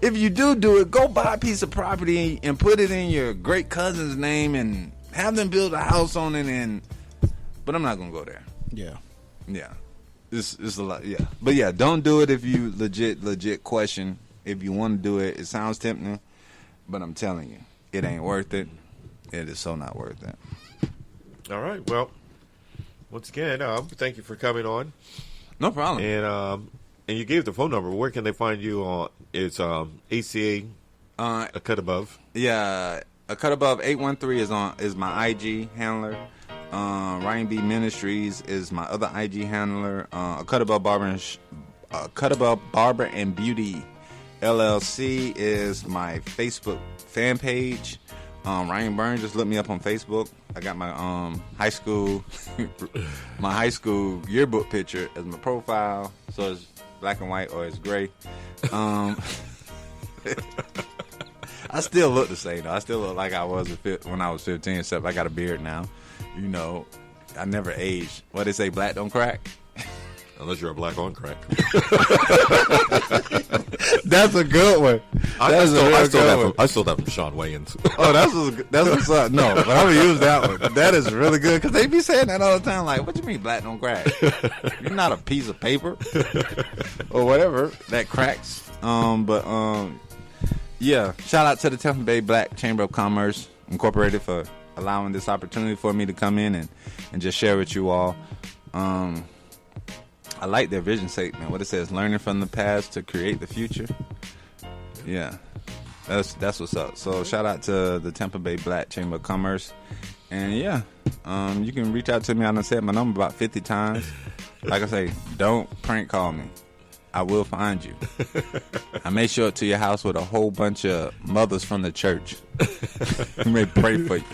If you do it, go buy a piece of property and put it in your great cousin's name and have them build a house on it. But I'm not gonna go there. Yeah. It's a lot. Yeah, but yeah, don't do it if you legit question. If you want to do it, it sounds tempting, but I'm telling you, it ain't worth it. It is so not worth it. All right. Well, once again, thank you for coming on. No problem. And you gave the phone number. Where can they find you on? It's ACA A Cut Above. Yeah, A Cut Above 813 is my IG handler. Ryan B Ministries is my other IG handler. A Cut Above Barber and Beauty LLC is my Facebook fan page. Ryan Burns, just look me up on Facebook. I got my high school yearbook picture as my profile, so it's black and white or it's gray. I still look the same though. I still look like I was when I was 15, except I got a beard now. You know, I never aged. What they say, black don't crack? Unless you're a black on crack. That's a good one. I stole that from Sean Wayans. Oh, that's what's up. No, but I'm going to use that one. That is really good because they be saying that all the time. Like, what you mean black don't crack? You're not a piece of paper or whatever that cracks. Yeah, shout out to the Tampa Bay Black Chamber of Commerce Incorporated for allowing this opportunity for me to come in and just share with you all. I like their vision statement. What it says, learning from the past to create the future. Yeah, that's what's up. So shout out to the Tampa Bay Black Chamber of Commerce. And yeah, you can reach out to me. I done said my number about 50 times. Like I say, don't prank call me. I will find you. I may show up to your house with a whole bunch of mothers from the church. I may pray for you.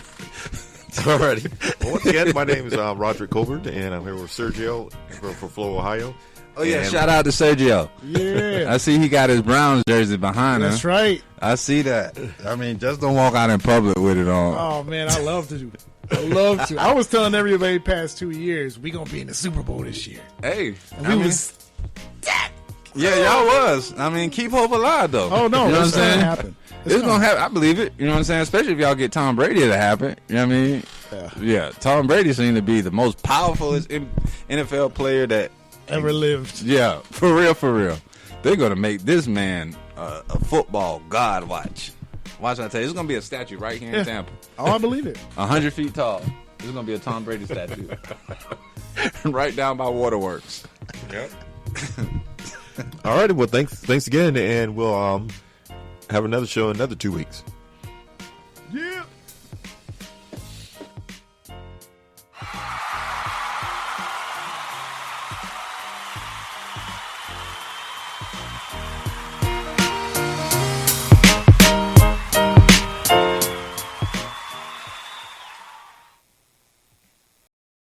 Alrighty. Well, once again, my name is Roderick Colbert, and I'm here with Sergio from Flow, Ohio. Oh, yeah, shout out to Sergio. Yeah. I see he got his Browns jersey behind him. That's right. I see that. I mean, just don't walk out in public with it on. Oh, man, I love to do it. I love to. I was telling everybody past 2 years, we going to be in the Super Bowl this year. Hey. And was... Yeah, y'all was. I mean, keep hope alive, though. Oh, no. You know what I'm saying? Happen. It's going to happen. I believe it. You know what I'm saying? Especially if y'all get Tom Brady to happen. You know what I mean? Yeah. Tom Brady seemed to be the most powerful NFL player that ever lived. Yeah, for real. They're going to make this man a football god. Watch, I tell you. It's going to be a statue right here in Tampa. Oh, I believe it. 100 feet tall. There's going to be a Tom Brady statue. Right down by Waterworks. Yep. All right. Well, thanks again, and we'll have another show in another 2 weeks.